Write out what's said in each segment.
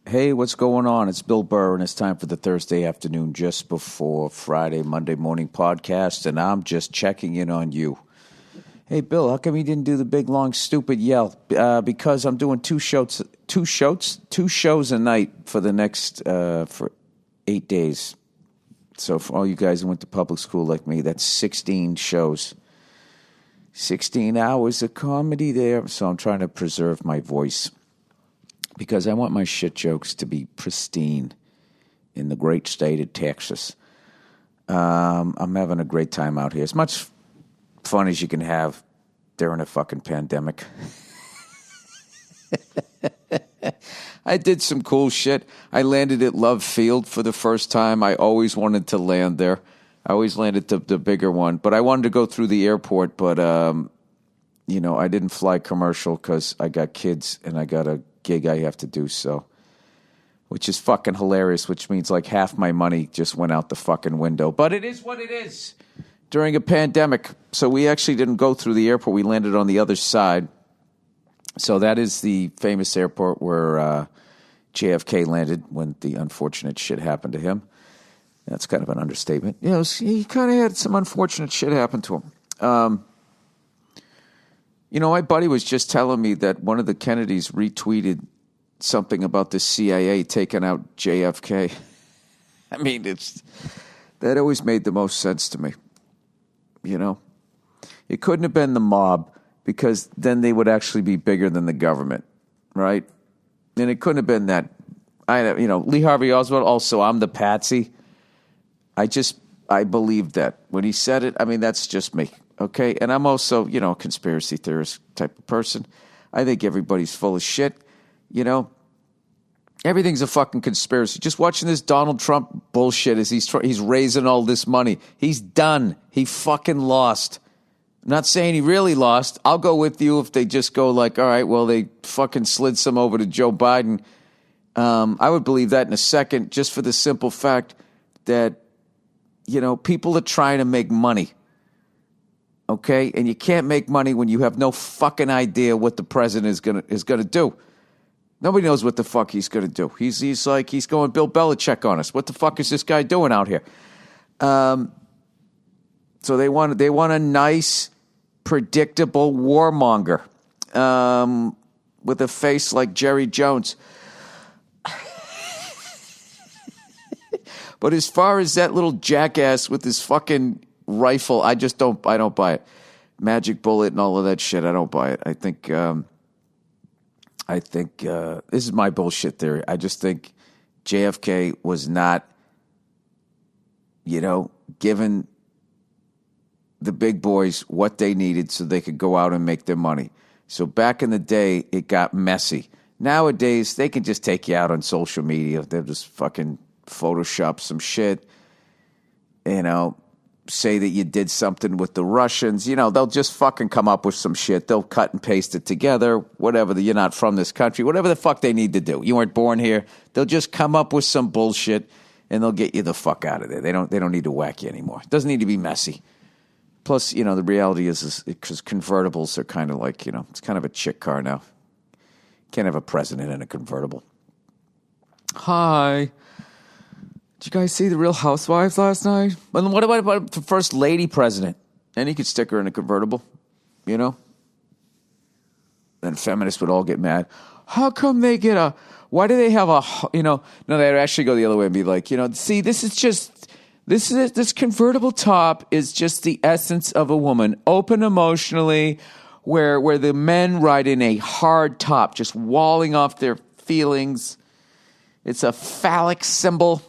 Hey, what's going on? It's Bill Burr, and it's time for the Thursday afternoon, just before Friday, Monday morning podcast, and I'm just checking in on you. Hey, Bill, how come you didn't do the big, long, stupid yell? Because I'm doing two shows a night for the next for 8 days. So for all you guys who went to public school like me, that's 16 shows. 16 hours of comedy there. So I'm trying to preserve my voice, because I want my shit jokes to be pristine in the great state of Texas. I'm having a great time out here. As much fun as you can have during a fucking pandemic. I did some cool shit. I landed at Love Field for the first time. I always wanted to land there. I always landed the bigger one. But I wanted to go through the airport, but, I didn't fly commercial because I got kids and I got a gig I have to do, so, which is fucking hilarious, which means like half my money just went out the fucking window. But it is what it is during a pandemic. So we actually didn't go through the airport. We landed on the other side. So that is the famous airport where JFK landed when the unfortunate shit happened to him. That's kind of an understatement. He kind of had some unfortunate shit happen to him. My buddy was just telling me that one of the Kennedys retweeted something about the CIA taking out JFK. I mean, that always made the most sense to me. It couldn't have been the mob, because then they would actually be bigger than the government, right? And it couldn't have been that. Lee Harvey Oswald, also, I'm the patsy. I believe that. When he said it, I mean, that's just me. Okay, and I'm also, a conspiracy theorist type of person. I think everybody's full of shit, Everything's a fucking conspiracy. Just watching this Donald Trump bullshit as he's raising all this money. He's done. He fucking lost. I'm not saying he really lost. I'll go with you if they just go like, all right, well, they fucking slid some over to Joe Biden. I would believe that in a second, just for the simple fact that, people are trying to make money. Okay, and you can't make money when you have no fucking idea what the president is gonna do. Nobody knows what the fuck he's gonna do. He's going Bill Belichick on us. What the fuck is this guy doing out here? So they want a nice, predictable warmonger with a face like Jerry Jones. But as far as that little jackass with his fucking rifle, I don't buy it. Magic bullet and all of that shit, I don't buy it. I think this is my bullshit theory. I just think JFK was not, given the big boys what they needed so they could go out and make their money. So back in the day, it got messy. Nowadays, they can just take you out on social media. They'll just fucking Photoshop some shit, say that you did something with the Russians. They'll just fucking come up with some shit. They'll cut and paste it together, whatever. You're not from this country, whatever the fuck they need to do. You weren't born here. They'll just come up with some bullshit, and they'll get you the fuck out of there. They don't need to whack you anymore. It doesn't need to be messy. Plus, the reality is because convertibles are kind of like, it's kind of a chick car now. Can't have a president in a convertible. Hi. Did you guys see The Real Housewives last night? And what about the first lady president? And you could stick her in a convertible, Then feminists would all get mad. How come they get why do they have no, they'd actually go the other way and be like, see, this convertible top is just the essence of a woman, open emotionally, where the men ride in a hard top, just walling off their feelings. It's a phallic symbol.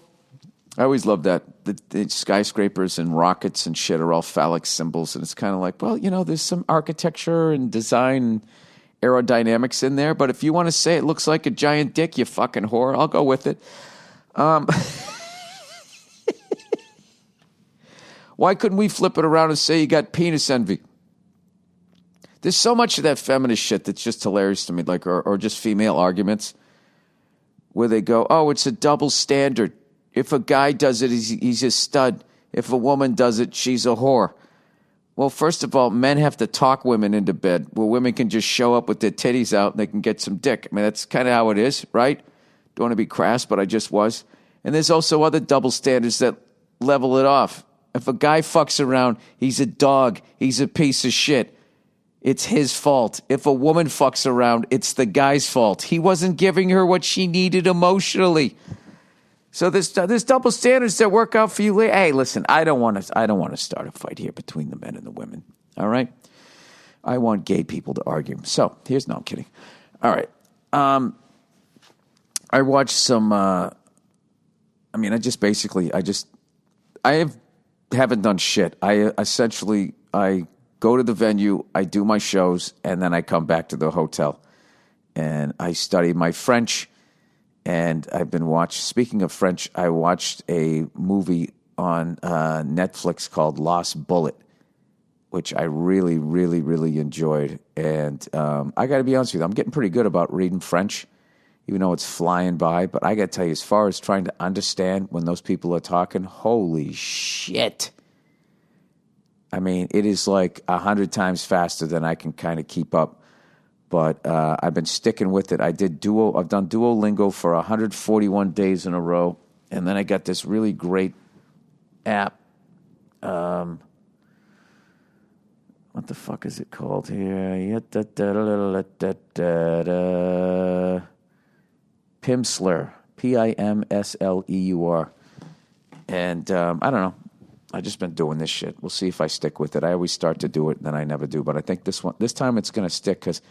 I always love that. The skyscrapers and rockets and shit are all phallic symbols. And it's kind of like, well, there's some architecture and design and aerodynamics in there. But if you want to say it looks like a giant dick, you fucking whore, I'll go with it. Why couldn't we flip it around and say you got penis envy? There's so much of that feminist shit that's just hilarious to me, like or just female arguments where they go, oh, it's a double standard. If a guy does it, he's a stud. If a woman does it, she's a whore. Well, first of all, men have to talk women into bed, where women can just show up with their titties out and they can get some dick. I mean, that's kind of how it is, right? Don't want to be crass, but I just was. And there's also other double standards that level it off. If a guy fucks around, he's a dog. He's a piece of shit. It's his fault. If a woman fucks around, it's the guy's fault. He wasn't giving her what she needed emotionally. So there's double standards that work out for you. Hey, listen, I don't want to start a fight here between the men and the women. All right? I want gay people to argue. So no, I'm kidding. All right. I watched some. I haven't done shit. I go to the venue, I do my shows, and then I come back to the hotel. And I study my French, and speaking of French, I watched a movie on Netflix called Lost Bullet, which I really, really, really enjoyed. And I got to be honest with you, I'm getting pretty good about reading French, even though it's flying by. But I got to tell you, as far as trying to understand when those people are talking, holy shit. I mean, it is like 100 times faster than I can kind of keep up. But I've been sticking with it. I've done Duolingo for 141 days in a row. And then I got this really great app. What the fuck is it called here? Pimsleur. Pimsleur. And I don't know. I've just been doing this shit. We'll see if I stick with it. I always start to do it, then I never do. But I think this time it's going to stick because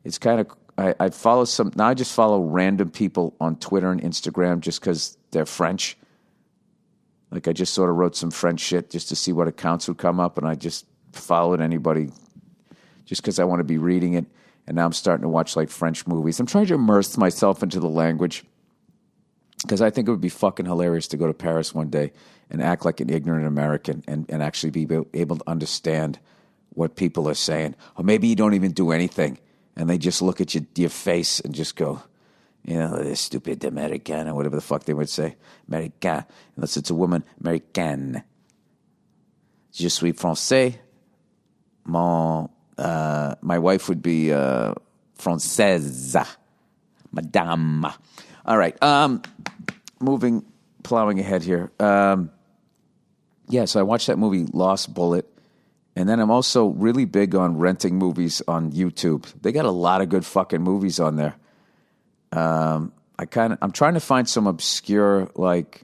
it's kind of, I follow now I just follow random people on Twitter and Instagram just because they're French. Like I just sort of wrote some French shit just to see what accounts would come up, and I just followed anybody just because I want to be reading it. And now I'm starting to watch like French movies. I'm trying to immerse myself into the language because I think it would be fucking hilarious to go to Paris one day and act like an ignorant American and actually be able to understand what people are saying. Or maybe you don't even do anything and they just look at your face and just go, this stupid American or whatever the fuck they would say. Americain. Unless it's a woman, Americaine. Je suis français. My wife would be française. Madame. All right. Plowing ahead here. So I watched that movie Lost Bullet, and then I'm also really big on renting movies on YouTube. They got a lot of good fucking movies on there. I'm trying to find some obscure like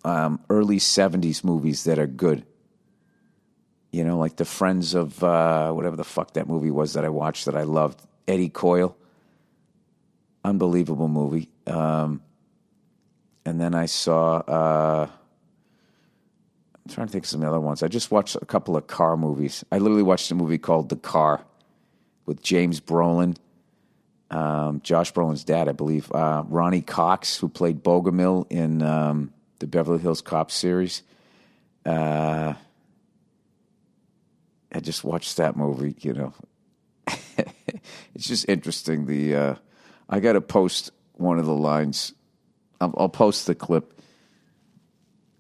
early 70s movies that are good. Like the Friends of whatever the fuck that movie was that I watched that I loved. Eddie Coyle. Unbelievable movie. And then I saw, I'm trying to think of some other ones. I just watched a couple of car movies. I literally watched a movie called The Car with James Brolin, Josh Brolin's dad, I believe, Ronnie Cox, who played Bogomil in the Beverly Hills Cop series. I just watched that movie, It's just interesting. I got to post one of the lines. I'll post the clip.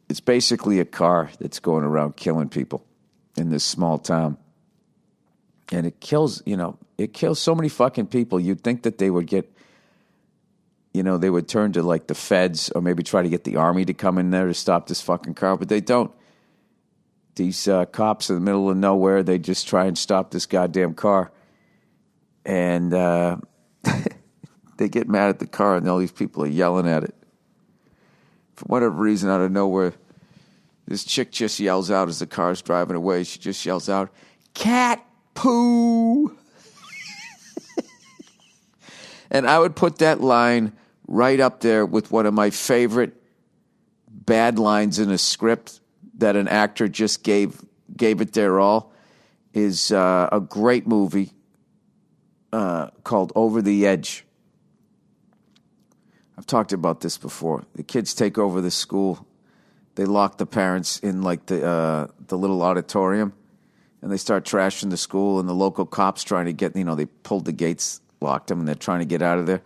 It's basically a car that's going around killing people in this small town. And it kills so many fucking people. You'd think that they would get, they would turn to like the feds or maybe try to get the army to come in there to stop this fucking car, but they don't. These cops in the middle of nowhere, they just try and stop this goddamn car. And they get mad at the car and all these people are yelling at it. For whatever reason, out of nowhere, this chick just yells out as the car's driving away. She just yells out, "Cat poo!" And I would put that line right up there with one of my favorite bad lines in a script that an actor just gave it their all. Is a great movie called Over the Edge. I've talked about this before. The kids take over the school. They lock the parents in like the little auditorium, and they start trashing the school. And the local cops trying to get, they pulled the gates, locked them, and they're trying to get out of there.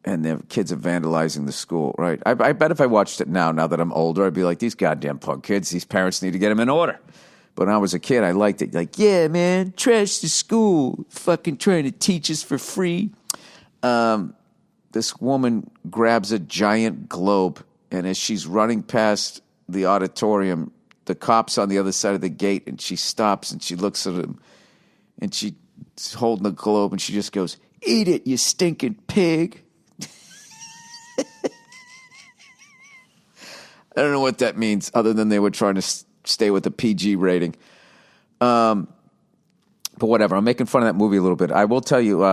And their kids are vandalizing the school. Right? I bet if I watched it now that I'm older, I'd be like, these goddamn punk kids. These parents need to get them in order. But when I was a kid, I liked it. Like, yeah, man, trash the school. Fucking trying to teach us for free. this woman grabs a giant globe, and as she's running past the auditorium, the cop's on the other side of the gate, and she stops and she looks at him, and she's holding the globe, and she just goes, "Eat it, you stinking pig." I don't know what that means, other than they were trying to stay with the PG rating. But whatever, I'm making fun of that movie a little bit. I will tell you,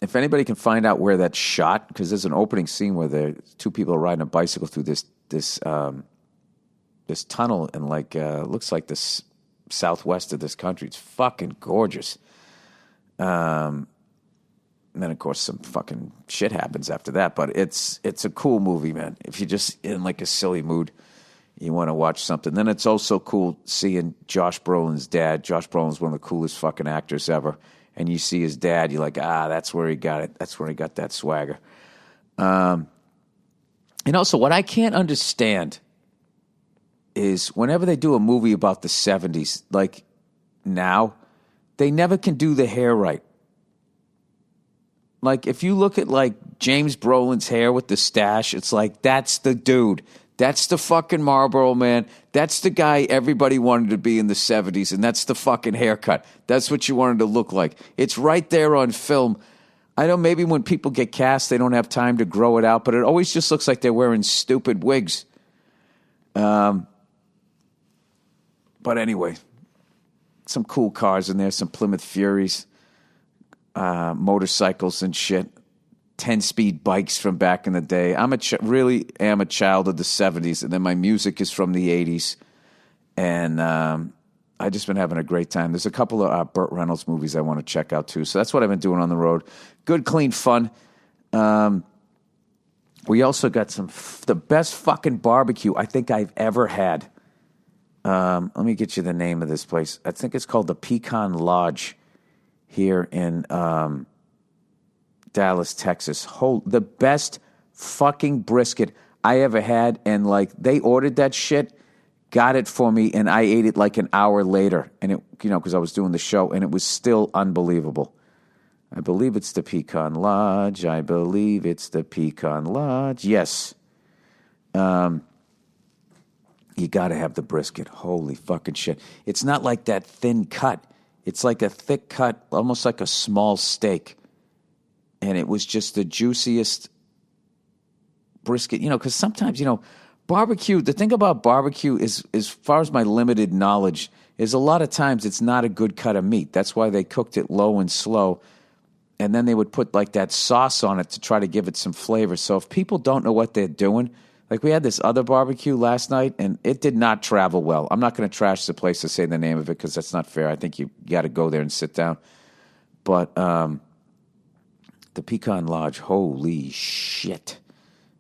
if anybody can find out where that's shot, because there's an opening scene where two people are riding a bicycle through this tunnel, and looks like the southwest of this country. It's fucking gorgeous. And then, of course, some fucking shit happens after that. But it's a cool movie, man. If you're just in like a silly mood, you want to watch something. Then it's also cool seeing Josh Brolin's dad. Josh Brolin's one of the coolest fucking actors ever. And you see his dad, you're like, that's where he got it. That's where he got that swagger. And also, what I can't understand is whenever they do a movie about the 70s, like now, they never can do the hair right. Like, if you look at, like, James Brolin's hair with the stash, it's like, that's the dude. That's the fucking Marlboro Man. That's the guy everybody wanted to be in the 70s, and that's the fucking haircut. That's what you wanted to look like. It's right there on film. I know maybe when people get cast, they don't have time to grow it out, but it always just looks like they're wearing stupid wigs. But anyway, some cool cars in there, some Plymouth Furies. Motorcycles and shit, 10-speed bikes from back in the day. I'm really am a child of the 70s, and then my music is from the 80s, and I just been having a great time. There's a couple of Burt Reynolds movies I want to check out too, so that's what I've been doing on the road. Good, clean fun. We also got the best fucking barbecue I think I've ever had. Let me get you the name of this place. I think it's called the Pecan Lodge here in Dallas, Texas. The best fucking brisket I ever had, and like they ordered that shit, got it for me, and I ate it like an hour later, and it, because I was doing the show, and it was still unbelievable. I believe it's the Pecan Lodge. Yes. You got to have the brisket. Holy fucking shit. It's not like that thin cut. It's like a thick cut, almost like a small steak. And it was just the juiciest brisket, because sometimes, barbecue, the thing about barbecue is, as far as my limited knowledge, is a lot of times it's not a good cut of meat. That's why they cooked it low and slow. And then they would put like that sauce on it to try to give it some flavor. So if people don't know what they're doing, like we had this other barbecue last night, and it did not travel well. I'm not going to trash the place to say the name of it because that's not fair. I think you got to go there and sit down. But the Pecan Lodge, holy shit.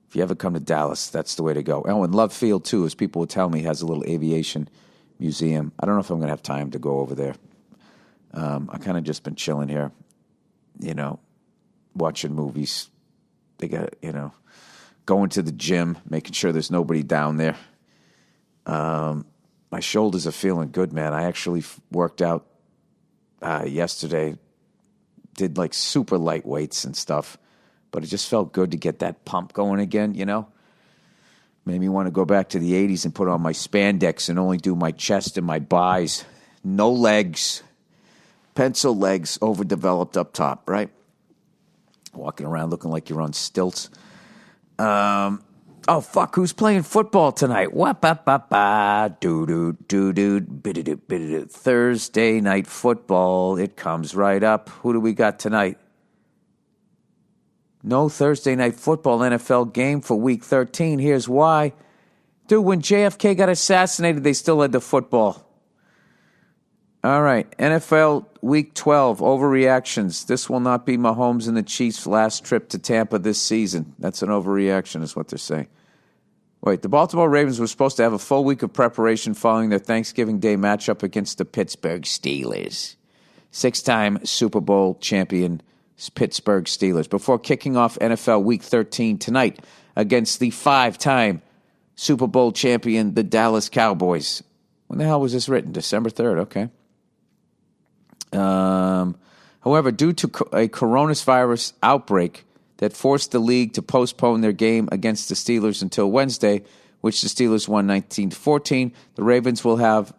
If you ever come to Dallas, that's the way to go. Oh, and Love Field, too, as people would tell me, has a little aviation museum. I don't know if I'm going to have time to go over there. I kind of just been chilling here, watching movies. They got, going to the gym, making sure there's nobody down there. My shoulders are feeling good, man. I actually worked out yesterday, did like super light weights and stuff, but it just felt good to get that pump going again, Made me want to go back to the 80s and put on my spandex and only do my chest and my buys. No legs. Pencil legs, overdeveloped up top, right? Walking around looking like you're on stilts. Oh, fuck, who's playing football tonight? Thursday night football. It comes right up. Who do we got tonight? No Thursday night football NFL game for week 13. Here's why. Dude, when JFK got assassinated, they still had the football. All right, NFL Week 12, overreactions. This will not be Mahomes and the Chiefs' last trip to Tampa this season. That's an overreaction is what they're saying. Wait, the Baltimore Ravens were supposed to have a full week of preparation following their Thanksgiving Day matchup against the Pittsburgh Steelers. 6-time Super Bowl champion Pittsburgh Steelers before kicking off NFL Week 13 tonight against the 5-time Super Bowl champion, the Dallas Cowboys. When the hell was this written? December 3rd, okay. However, due to a coronavirus outbreak that forced the league to postpone their game against the Steelers until Wednesday, which the Steelers won 19-14, the Ravens will have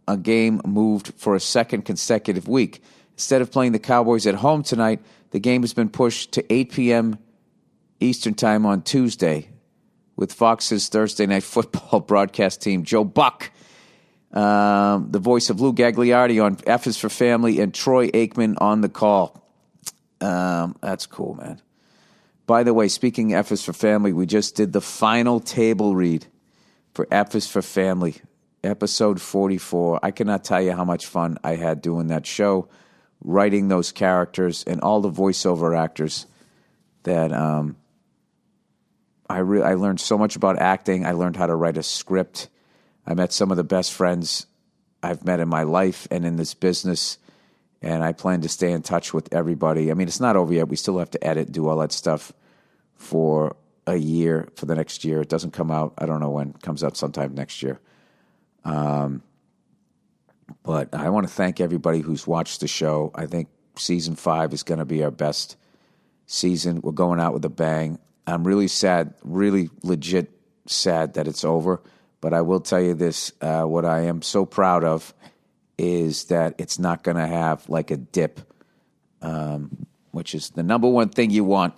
a game moved for a second consecutive week. Instead of playing the Cowboys at home tonight, the game has been pushed to 8 p.m. Eastern Time on Tuesday, with Fox's Thursday Night Football broadcast team, Joe Buck, the voice of Lou Gagliardi on F is for Family, and Troy Aikman on the call. That's cool, man. By the way, speaking of F is for Family, we just did the final table read for F is for Family, episode 44. I cannot tell you how much fun I had doing that show, writing those characters, and all the voiceover actors that I learned so much about acting. I learned how to write a script. I met some of the best friends I've met in my life and in this business, and I plan to stay in touch with everybody. I mean, it's not over yet. We still have to edit, do all that stuff for a year, for the next year. It doesn't come out, I don't know when. It comes out sometime next year. But I want to thank everybody who's watched the show. I think season 5 is going to be our best season. We're going out with a bang. I'm really sad, really legit sad that it's over. But I will tell you this, what I am so proud of is that it's not going to have like a dip, which is the number one thing you want,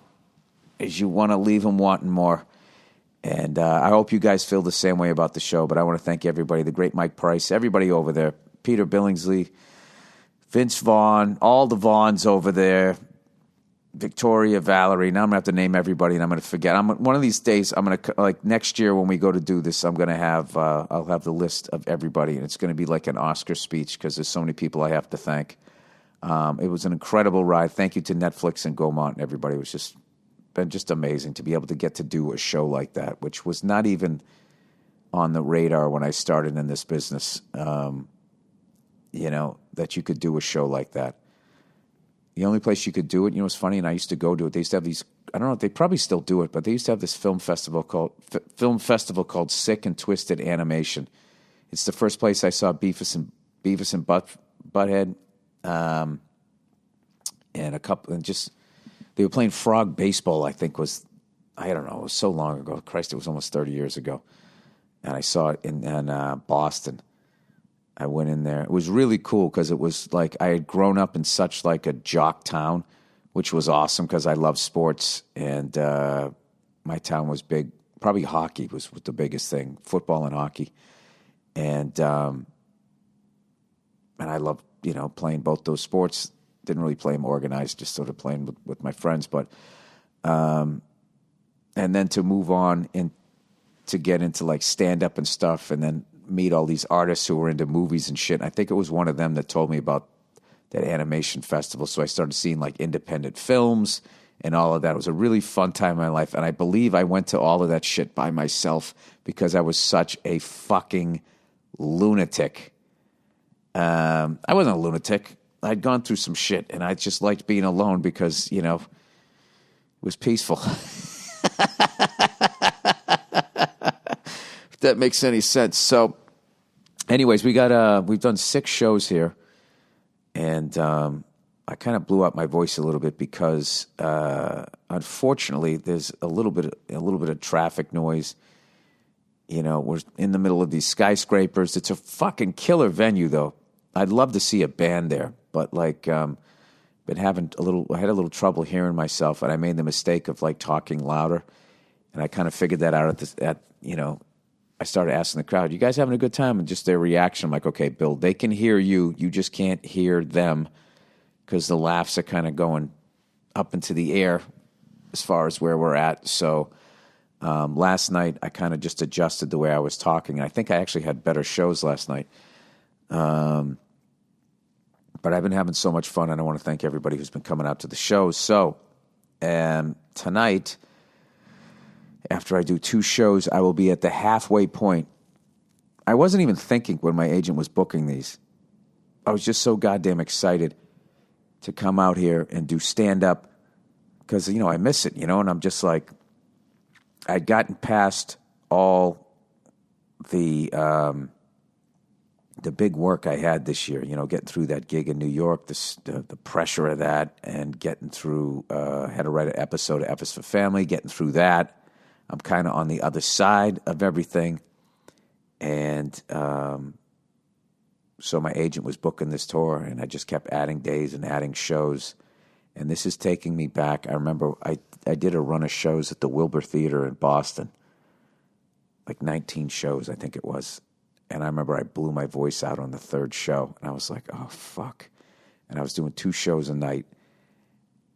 is you want to leave them wanting more. And I hope you guys feel the same way about the show. But I want to thank everybody, the great Mike Price, everybody over there, Peter Billingsley, Vince Vaughn, all the Vaughns over there, Victoria, Valerie. Now I'm going to have to name everybody, and I'm going to forget. One of these days, I'm going to, like next year when we go to do this, I'm going to have, I'll have the list of everybody, and it's going to be like an Oscar speech because there's so many people I have to thank. It was an incredible ride. Thank you to Netflix and Gaumont and everybody. It was been just amazing to be able to get to do a show like that, which was not even on the radar when I started in this business, that you could do a show like that. The only place you could do it, it's funny, and I used to go to it. They used to have these, I don't know, they probably still do it, but they used to have this film festival called Sick and Twisted Animation. It's the first place I saw Beavis and Butthead, and a couple, and just they were playing frog baseball. I think I don't know, it was so long ago. Christ, it was almost 30 years ago, and I saw it in Boston. I went in there. It was really cool because it was like I had grown up in such like a jock town, which was awesome because I love sports, and my town was big. Probably hockey was the biggest thing, football and hockey, and I loved playing both those sports. Didn't really play them organized, just sort of playing with my friends, but and then to move on and to get into like stand up and stuff, and then meet all these artists who were into movies and shit. I think it was one of them that told me about that animation festival. So I started seeing like independent films and all of that. It was a really fun time in my life. And I believe I went to all of that shit by myself because I was such a fucking lunatic. I wasn't a lunatic. I'd gone through some shit and I just liked being alone because, it was peaceful. If that makes any sense. So anyways, we've done 6 shows here, and I kind of blew out my voice a little bit because unfortunately there's a little bit of traffic noise. We're in the middle of these skyscrapers. It's a fucking killer venue though. I'd love to see a band there, but like I had a little trouble hearing myself, and I made the mistake of like talking louder, and I kind of figured that out I started asking the crowd, you guys having a good time? And just their reaction, I'm like, okay, Bill, they can hear you. You just can't hear them because the laughs are kind of going up into the air as far as where we're at. So last night, I kind of just adjusted the way I was talking. And I think I actually had better shows last night. But I've been having so much fun, and I want to thank everybody who's been coming out to the shows. So tonight, after I do 2 shows, I will be at the halfway point. I wasn't even thinking when my agent was booking these. I was just so goddamn excited to come out here and do stand-up because, I miss it, and I'm just like, I'd gotten past all the the big work I had this year, getting through that gig in New York, the pressure of that, and getting through, had to write an episode of F is for Family, getting through that. I'm kind of on the other side of everything. And so my agent was booking this tour, and I just kept adding days and adding shows. And this is taking me back. I remember I did a run of shows at the Wilbur Theater in Boston, like 19 shows, I think it was. And I remember I blew my voice out on the third show, and I was like, oh, fuck. And I was doing 2 shows a night.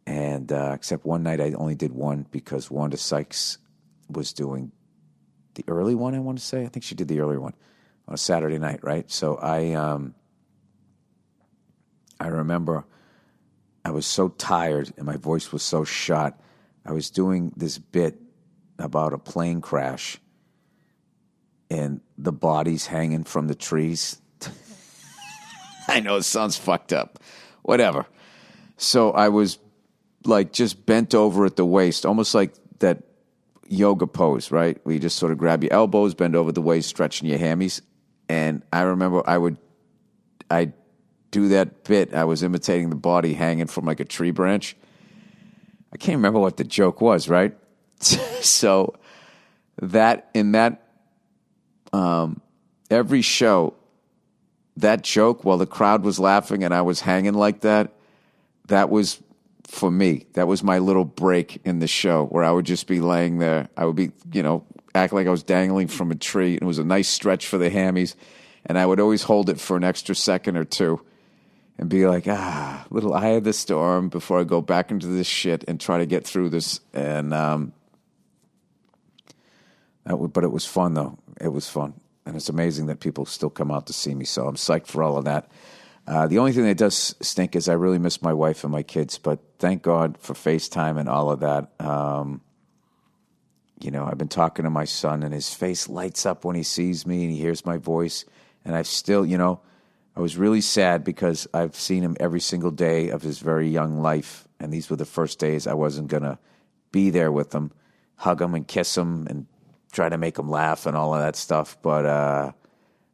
And except one night I only did one because Wanda Sykes was doing the early one, I want to say. I think she did the earlier one on a Saturday night, right? So I remember I was so tired and my voice was so shot. I was doing this bit about a plane crash and the bodies hanging from the trees. I know it sounds fucked up. Whatever. So I was like just bent over at the waist, almost like that yoga pose, right? Where you just sort of grab your elbows, bend over the waist, stretching your hammies. And I remember I'd do that bit. I was imitating the body hanging from like a tree branch. I can't remember what the joke was, right? So every show, that joke, while the crowd was laughing and I was hanging like that was for me. That was my little break in the show where I would just be laying there. I would be, act like I was dangling from a tree. It was a nice stretch for the hammies. And I would always hold it for an extra second or two and be like, little eye of the storm before I go back into this shit and try to get through this. And but it was fun, though. It was fun. And it's amazing that people still come out to see me. So I'm psyched for all of that. The only thing that does stink is I really miss my wife and my kids. But thank God for FaceTime and all of that. I've been talking to my son, and his face lights up when he sees me and he hears my voice. And I've still, I was really sad because I've seen him every single day of his very young life. And these were the first days I wasn't going to be there with him, hug him and kiss him and try to make him laugh and all of that stuff. But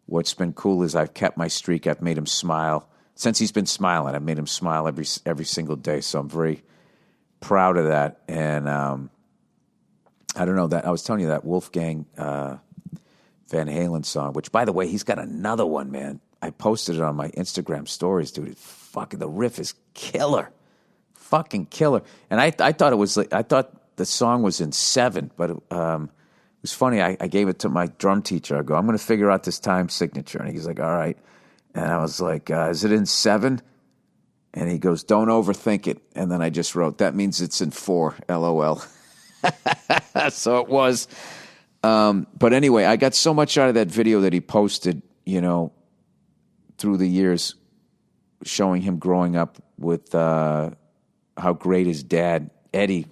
what's been cool is I've kept my streak. I've made him smile. Since he's been smiling, I've made him smile every single day. So I'm very proud of that. And I don't know, that I was telling you that Wolfgang Van Halen song, which, by the way, he's got another one, man. I posted it on my Instagram stories, dude. The riff is killer. Fucking killer. And I thought it was like, I thought the song was in 7, but it was funny. I gave it to my drum teacher. I go, I'm going to figure out this time signature. And he's like, all right. And I was like, is it in 7? And he goes, don't overthink it. And then I just wrote, that means it's in 4, LOL. So it was. But anyway, I got so much out of that video that he posted, through the years, showing him growing up with how great his dad, Eddie,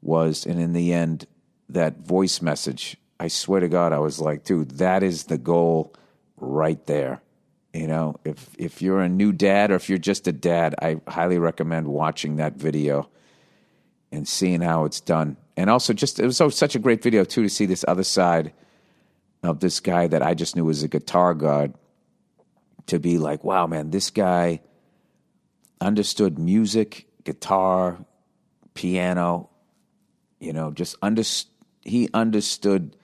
was. And in the end, that voice message, I swear to God, I was like, dude, that is the goal right there. If you're a new dad or if you're just a dad, I highly recommend watching that video and seeing how it's done. And also it was such a great video, too, to see this other side of this guy that I just knew was a guitar god, to be like, wow, man, this guy understood music, guitar, piano, he understood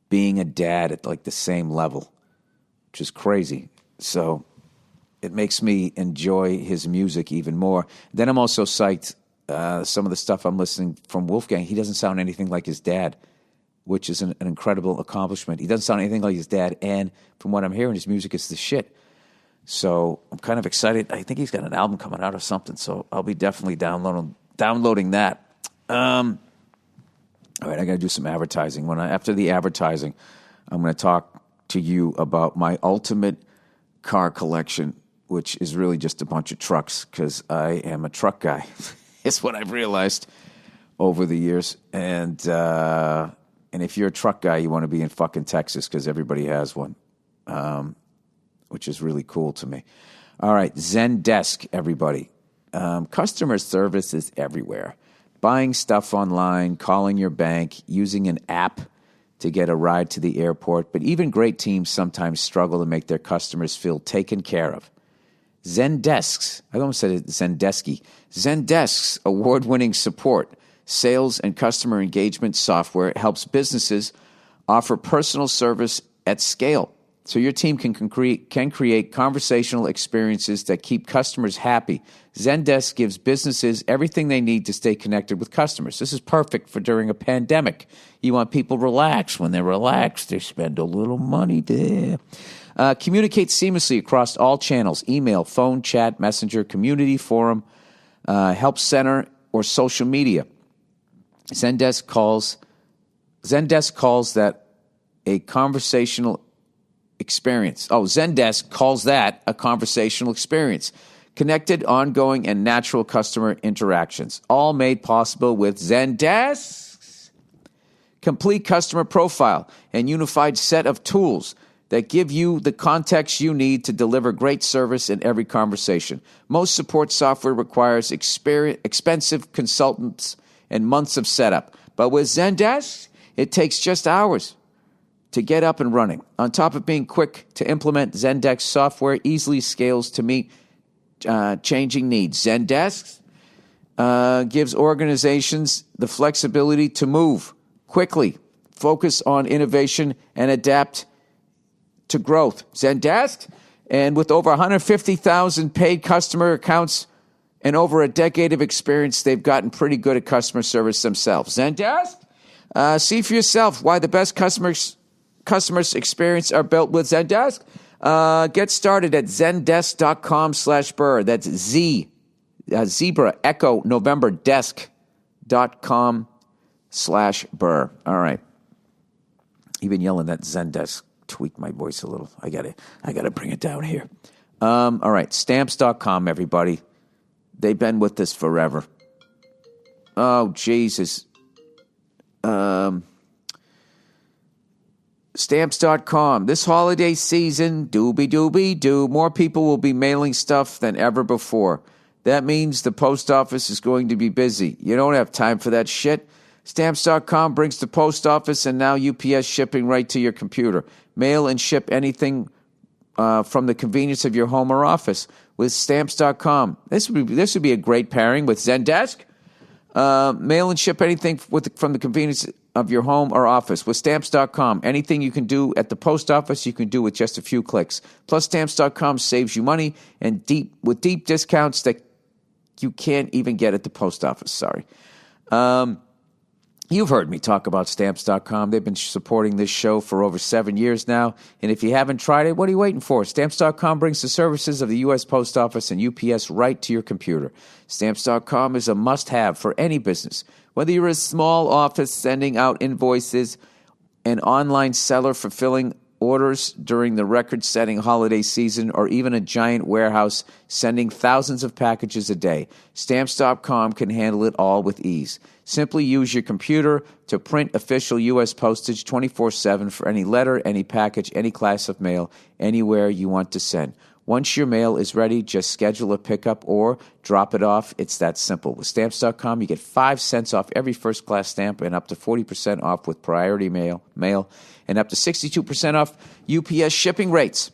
being a dad at like the same level, which is crazy. So it makes me enjoy his music even more. Then I'm also psyched. Some of the stuff I'm listening from Wolfgang, he doesn't sound anything like his dad, which is an incredible accomplishment. He doesn't sound anything like his dad, and from what I'm hearing, his music is the shit. So I'm kind of excited. I think he's got an album coming out or something, so I'll be definitely downloading that. All right, I got to do some advertising. After the advertising, I'm going to talk to you about my ultimate car collection, which is really just a bunch of trucks, because I am a truck guy. It's what I've realized over the years. And if you're a truck guy, you want to be in fucking Texas, because everybody has one, which is really cool to me. All right, Zendesk, everybody. Customer service is everywhere. Buying stuff online, calling your bank, using an app to get a ride to the airport, but even great teams sometimes struggle to make their customers feel taken care of. Zendesk's, I almost said it Zendeski. Zendesk's award-winning support, sales, and customer engagement software helps businesses offer personal service at scale, so your team can create conversational experiences that keep customers happy. Zendesk gives businesses everything they need to stay connected with customers. This is perfect for during a pandemic. You want people relaxed. When they're relaxed, they spend a little money there. Communicate seamlessly across all channels: email, phone, chat, messenger, community forum, help center, or social media. Zendesk calls that a conversational experience. Zendesk calls that a conversational experience. Connected, ongoing, and natural customer interactions. All made possible with Zendesk's complete customer profile and unified set of tools that give you the context you need to deliver great service in every conversation. Most support software requires expensive consultants and months of setup. But with Zendesk, it takes just hours to get up and running. On top of being quick to implement, Zendesk software easily scales to meet changing needs. Zendesk gives organizations the flexibility to move quickly, focus on innovation, and adapt to growth. Zendesk, and with over 150,000 paid customer accounts and over a decade of experience, they've gotten pretty good at customer service themselves. Zendesk, see for yourself why the best customers experience are built with Zendesk. Get started at zendesk.com/Burr. That's Zebra, Echo, November, desk.com/Burr. All right. You've been yelling that Zendesk. Tweak my voice a little. I gotta bring it down here. All right. Stamps.com, everybody. They've been with us forever. Oh, Jesus. Stamps.com. This holiday season, doobie-doobie-doo, more people will be mailing stuff than ever before. That means the post office is going to be busy. You don't have time for that shit. Stamps.com brings the post office and now UPS shipping right to your computer. Mail and ship anything from the convenience of your home or office with Stamps.com. This would be a great pairing with Zendesk. Mail and ship anything from the convenience of your home or office with Stamps.com. Anything you can do at the post office, you can do with just a few clicks. Plus, Stamps.com saves you money and deep discounts that you can't even get at the post office. Sorry. You've heard me talk about Stamps.com. They've been supporting this show for over 7 years now. And if you haven't tried it, what are you waiting for? Stamps.com brings the services of the U.S. Post Office and UPS right to your computer. Stamps.com is a must-have for any business. Whether you're a small office sending out invoices, an online seller fulfilling orders during the record-setting holiday season, or even a giant warehouse sending thousands of packages a day, Stamps.com can handle it all with ease. Simply use your computer to print official U.S. postage 24/7 for any letter, any package, any class of mail, anywhere you want to send. Once your mail is ready, just schedule a pickup or drop it off. It's that simple. With Stamps.com, you get 5 cents off every first-class stamp and up to 40% off with priority mail, and up to 62% off UPS shipping rates.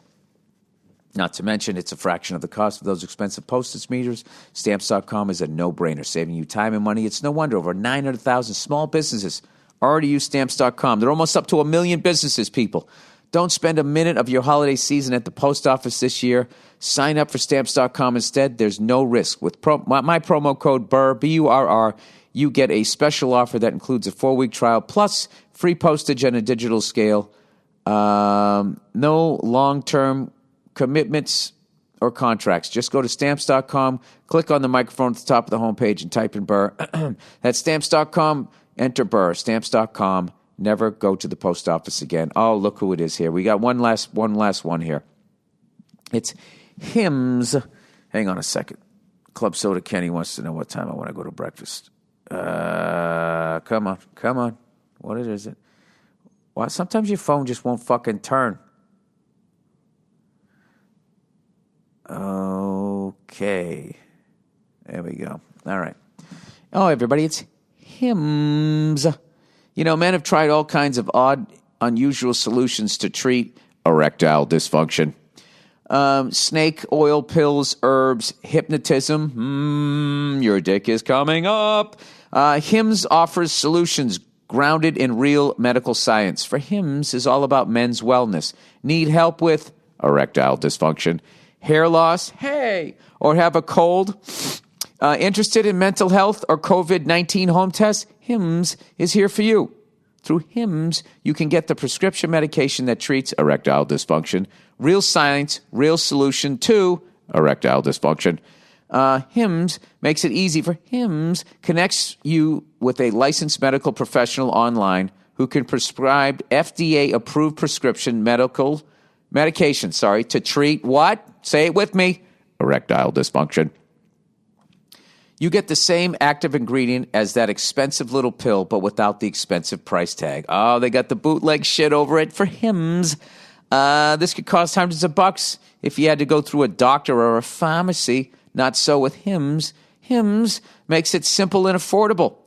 Not to mention, it's a fraction of the cost of those expensive postage meters. Stamps.com is a no-brainer, saving you time and money. It's no wonder over 900,000 small businesses already use Stamps.com. They're almost up to 1 million businesses, people. Don't spend a minute of your holiday season at the post office this year. Sign up for Stamps.com instead. There's no risk. With my promo code BURR, B-U-R-R, you get a special offer that includes a 4-week trial plus free postage and a digital scale. No long-term commitments or contracts. Just go to Stamps.com, click on the microphone at the top of the homepage, and type in Burr. That's Stamps.com, enter Burr. Stamps.com, never go to the post office again. Oh, look who it is here. We got one last one here. It's Hims. Hang on a second. Club Soda Kenny wants to know what time I want to go to breakfast. Come on. What is it? Well, sometimes your phone just won't fucking turn. Okay. There we go. All right. Oh, everybody, it's Hims. Men have tried all kinds of odd, unusual solutions to treat erectile dysfunction. Snake oil pills, herbs, hypnotism. Your dick is coming up. Hims offers solutions grounded in real medical science. For Hims is all about men's wellness. Need help with erectile dysfunction, hair loss, hey, or have a cold? Interested in mental health or COVID-19 home tests? Hims is here for you. Through Hims, you can get the prescription medication that treats erectile dysfunction. Real science, real solution to erectile dysfunction. Hims makes it easy for Hims, connects you with a licensed medical professional online who can prescribe FDA-approved prescription medication, to treat what? Say it with me. Erectile dysfunction. You get the same active ingredient as that expensive little pill, but without the expensive price tag. Oh, they got the bootleg shit over it for Hims. This could cost hundreds of bucks if you had to go through a doctor or a pharmacy. Not so with Hims. Hims makes it simple and affordable.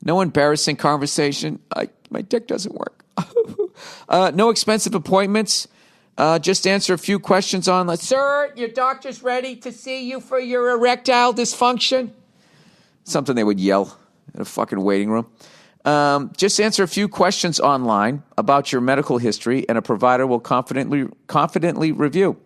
No embarrassing conversation. My dick doesn't work. No expensive appointments. Just answer a few questions online. Sir, your doctor's ready to see you for your erectile dysfunction. Something they would yell in a fucking waiting room. Just answer a few questions online about your medical history, and a provider will confidently review.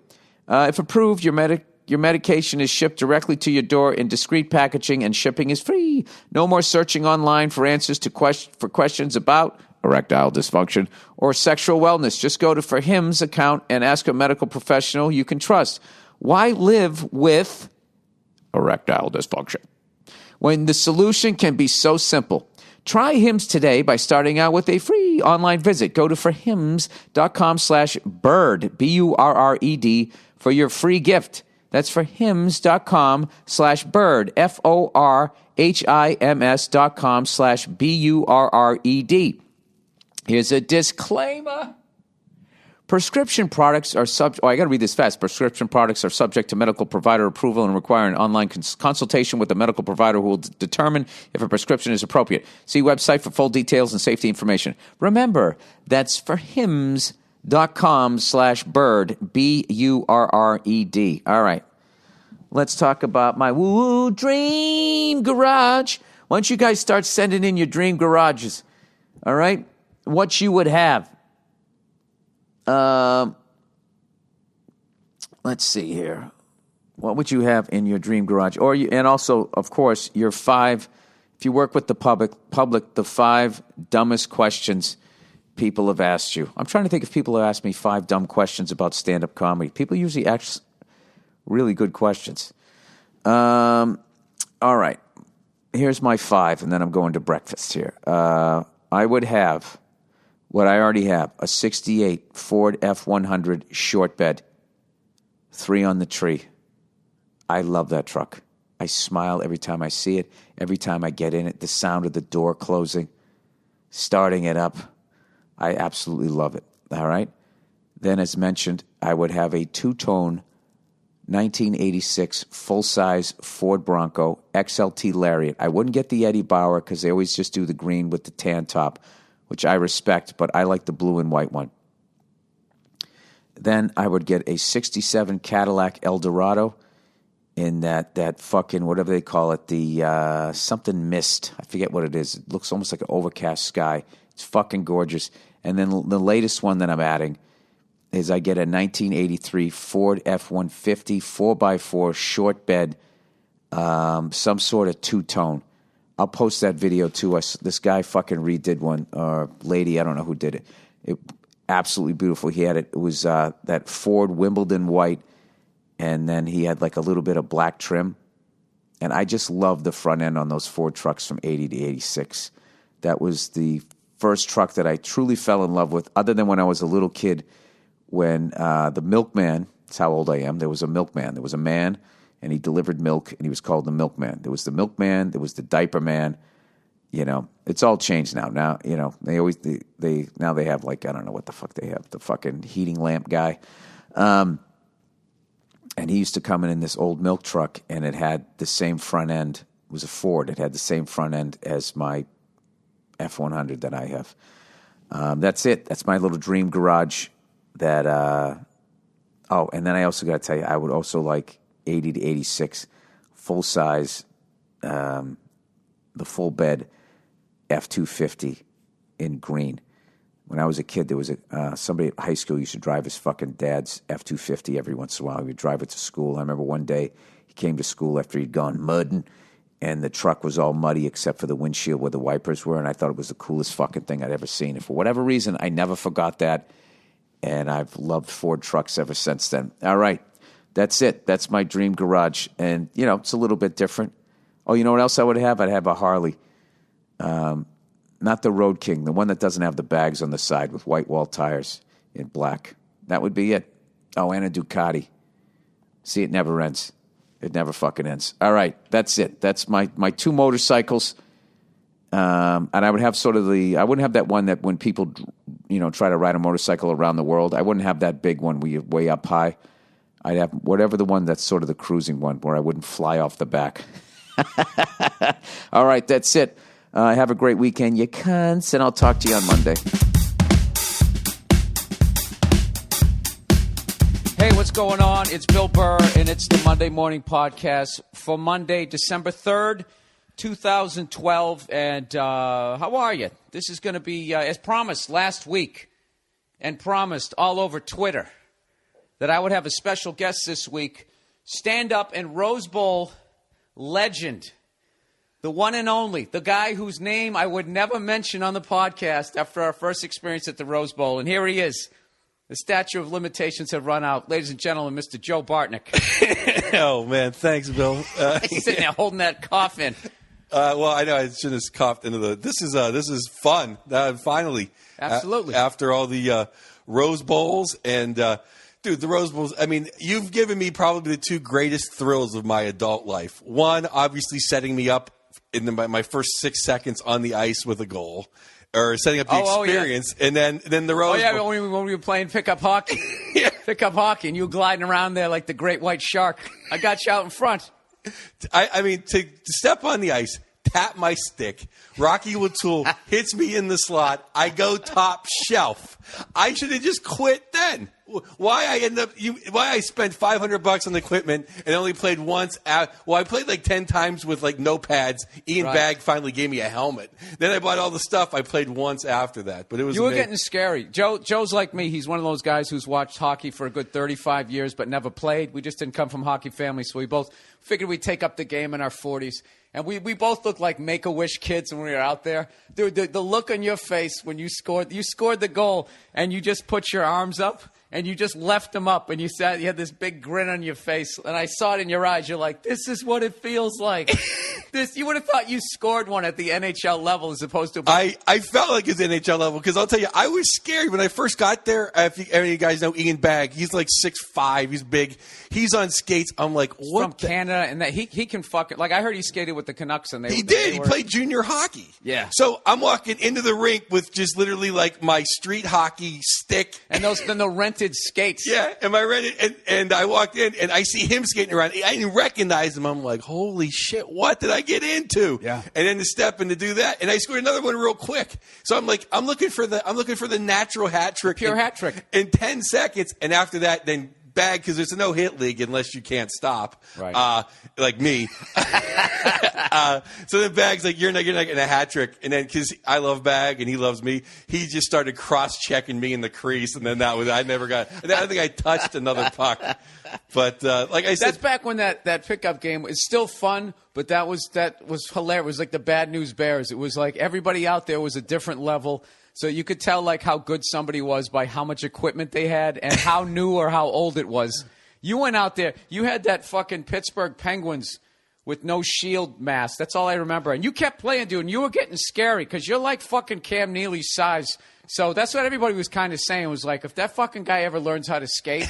If approved, your medication is shipped directly to your door in discreet packaging, and shipping is free. No more searching online for answers to questions about erectile dysfunction or sexual wellness. Just go to For Hims account and ask a medical professional you can trust. Why live with erectile dysfunction when the solution can be so simple? Try Hims today by starting out with a free online visit. Go to forhims.com/bird, B-U-R-R-E-D, for your free gift. That's forhims.com/bird, forhims.com/BURRED. Here's a disclaimer. Prescription products are I got to read this fast. Prescription products are subject to medical provider approval and require an online consultation with a medical provider who will determine if a prescription is appropriate. See website for full details and safety information. Remember, that's forhims.com/bird, BURRED. All right. Let's talk about my woo dream garage. Why don't you guys start sending in your dream garages? All right? What you would have. Let's see here. What would you have in your dream garage? And also, of course, your 5, if you work with the public, the 5 dumbest questions people have asked you. I'm trying to think if people have asked me 5 dumb questions about stand-up comedy. People usually ask really good questions. All right. Here's my 5, and then I'm going to breakfast here. I would have what I already have, a 68 Ford F-100 short bed, 3 on the tree. I love that truck. I smile every time I see it, every time I get in it, the sound of the door closing, starting it up. I absolutely love it, all right? Then, as mentioned, I would have a 2-tone 1986 full-size Ford Bronco XLT Lariat. I wouldn't get the Eddie Bauer because they always just do the green with the tan top, which I respect, but I like the blue and white one. Then I would get a 67 Cadillac Eldorado in that fucking, whatever they call it, the something mist. I forget what it is. It looks almost like an overcast sky. It's fucking gorgeous. And then the latest one that I'm adding is I get a 1983 Ford F-150 4x4 short bed, some sort of 2-tone. I'll post that video too. This guy fucking redid one, or lady, I don't know who did it. It absolutely beautiful. He had it. It was that Ford Wimbledon white, and then he had like a little bit of black trim. And I just love the front end on those Ford trucks from 80 to 86. That was the first truck that I truly fell in love with, other than when I was a little kid, when the milkman, that's how old I am, there was a milkman. There was a man, and he delivered milk, and he was called the milkman. There was the milkman, there was the diaper man. You know, it's all changed now. Now, you know, they have like, I don't know what the fuck they have, the fucking heating lamp guy. And he used to come in this old milk truck, and it had the same front end. It was a Ford. It had the same front end as my F100 that I have. That's it. That's my little dream garage. That and then I also got to tell you, I would also like 80 to 86 full size, the full bed F250 in green. When I was a kid, there was somebody at high school used to drive his fucking dad's F250 every once in a while. He would drive it to school. I remember one day he came to school after he'd gone mudding, and the truck was all muddy except for the windshield where the wipers were, and I thought it was the coolest fucking thing I'd ever seen. And for whatever reason, I never forgot that, and I've loved Ford trucks ever since then. All right, that's it. That's my dream garage, and, it's a little bit different. Oh, you know what else I would have? I'd have a Harley. Not the Road King, the one that doesn't have the bags on the side with white wall tires in black. That would be it. Oh, and a Ducati. See, it never ends. It never fucking ends. All right, that's it. That's my two motorcycles. And I would have I wouldn't have that one that when people, try to ride a motorcycle around the world, I wouldn't have that big one where you're way up high. I'd have whatever the one that's sort of the cruising one where I wouldn't fly off the back. All right, that's it. Have a great weekend, you cunts, and I'll talk to you on Monday. Hey, what's going on? It's Bill Burr, and it's the Monday Morning Podcast for Monday, December 3rd, 2012. And how are you? This is going to be, as promised last week, and promised all over Twitter, that I would have a special guest this week, stand-up and Rose Bowl legend, the one and only, the guy whose name I would never mention on the podcast after our first experience at the Rose Bowl. And here he is. The statute of limitations have run out. Ladies and gentlemen, Mr. Joe Bartnick. Oh, man. Thanks, Bill. He's sitting there holding that cough in. Well, I know I shouldn't have coughed into the... This is fun. Finally. Absolutely. After all the Rose Bowls and... Dude, the Rose Bowls, I mean, you've given me probably the two greatest thrills of my adult life. One, obviously setting me up in my first 6 seconds on the ice with a goal, or setting up the experience, yeah. And then the Rose Bowl. When we were playing pickup hockey. Yeah. Pickup hockey, and you were gliding around there like the great white shark. I got you out in front. I mean, to step on the ice, tap my stick, Rocky O'Toole hits me in the slot, I go top shelf. I should have just quit then. Why I spent $500 on the equipment and only played once. I played like 10 times with like no pads. Ian Bagg finally gave me a helmet. Then I bought all the stuff. I played once after that, but it was. You were getting scary. Joe's like me. He's one of those guys who's watched hockey for a good 35 years but never played. We just didn't come from hockey families, so we both figured we'd take up the game in our 40s. And we both looked like Make-A-Wish kids when we were out there. Dude, the look on your face when you scored the goal and you just put your arms up and you just left them up and you had this big grin on your face. And I saw it in your eyes. You're like, this is what it feels like. You would have thought you scored one at the NHL level as opposed to... I felt like it's NHL level because I'll tell you, I was scared when I first got there. If any of you guys know Ian Bagg, he's like 6'5", he's big. He's on skates. I'm like, what? From Canada, and that he can fucking... Like, I heard he skated with the Canucks. And he did. He played junior hockey. Yeah. So I'm walking into the rink with just literally like my street hockey stick. And the rented skates. Yeah, and I rented, and I walked in, and I see him skating around. I didn't recognize him. I'm like, holy shit, what did I get into? Yeah. And then to step in to do that, and I scored another one real quick. So I'm like, I'm looking for the natural hat trick. Pure hat trick. In 10 seconds, and after that, then Bag, because it's a no-hit league unless you can't stop, right? Like me. So then Bag's like, you're not getting a hat trick. And then because I love Bag and he loves me, he just started cross-checking me in the crease. And then I don't think I touched another puck. But like I said, that's back when that pickup game is still fun. But that was hilarious. It was like the Bad News Bears. It was like everybody out there was a different level. So you could tell like how good somebody was by how much equipment they had and how new or how old it was. You went out there. You had that fucking Pittsburgh Penguins with no shield mask. That's all I remember. And you kept playing, dude, and you were getting scary because you're like fucking Cam Neely's size. So that's what everybody was kind of saying. It was like, if that fucking guy ever learns how to skate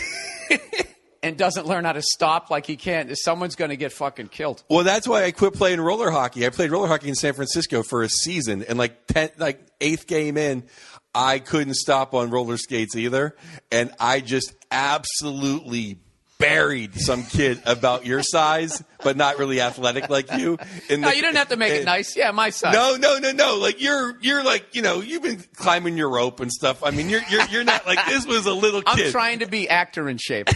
and doesn't learn how to stop like he can't, someone's going to get fucking killed. Well, that's why I quit playing roller hockey. I played roller hockey in San Francisco for a season, and like 8th game in, I couldn't stop on roller skates either, and I just absolutely buried some kid about your size, but not really athletic like you. No, you didn't have to make it nice. Yeah, my size. No. Like you're like, you've been climbing your rope and stuff. I mean, you're not like, this was a little kid. I'm trying to be actor in shape.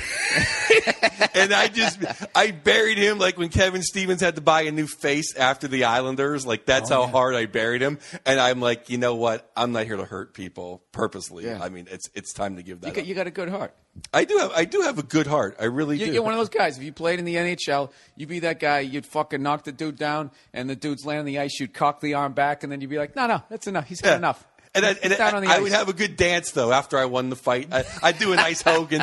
And I buried him like when Kevin Stevens had to buy a new face after the Islanders. Like that's how hard I buried him. And I'm like, you know what? I'm not here to hurt people purposely. Yeah. I mean, it's time to give that up. You got a good heart. I do have a good heart. I really do. You're one of those guys. If you played in the NHL, you'd be that guy. You'd fucking knock the dude down, and the dude's laying on the ice. You'd cock the arm back, and then you'd be like, no, that's enough. He's had enough. And I would have a good dance, though, after I won the fight. I'd do a nice Hogan.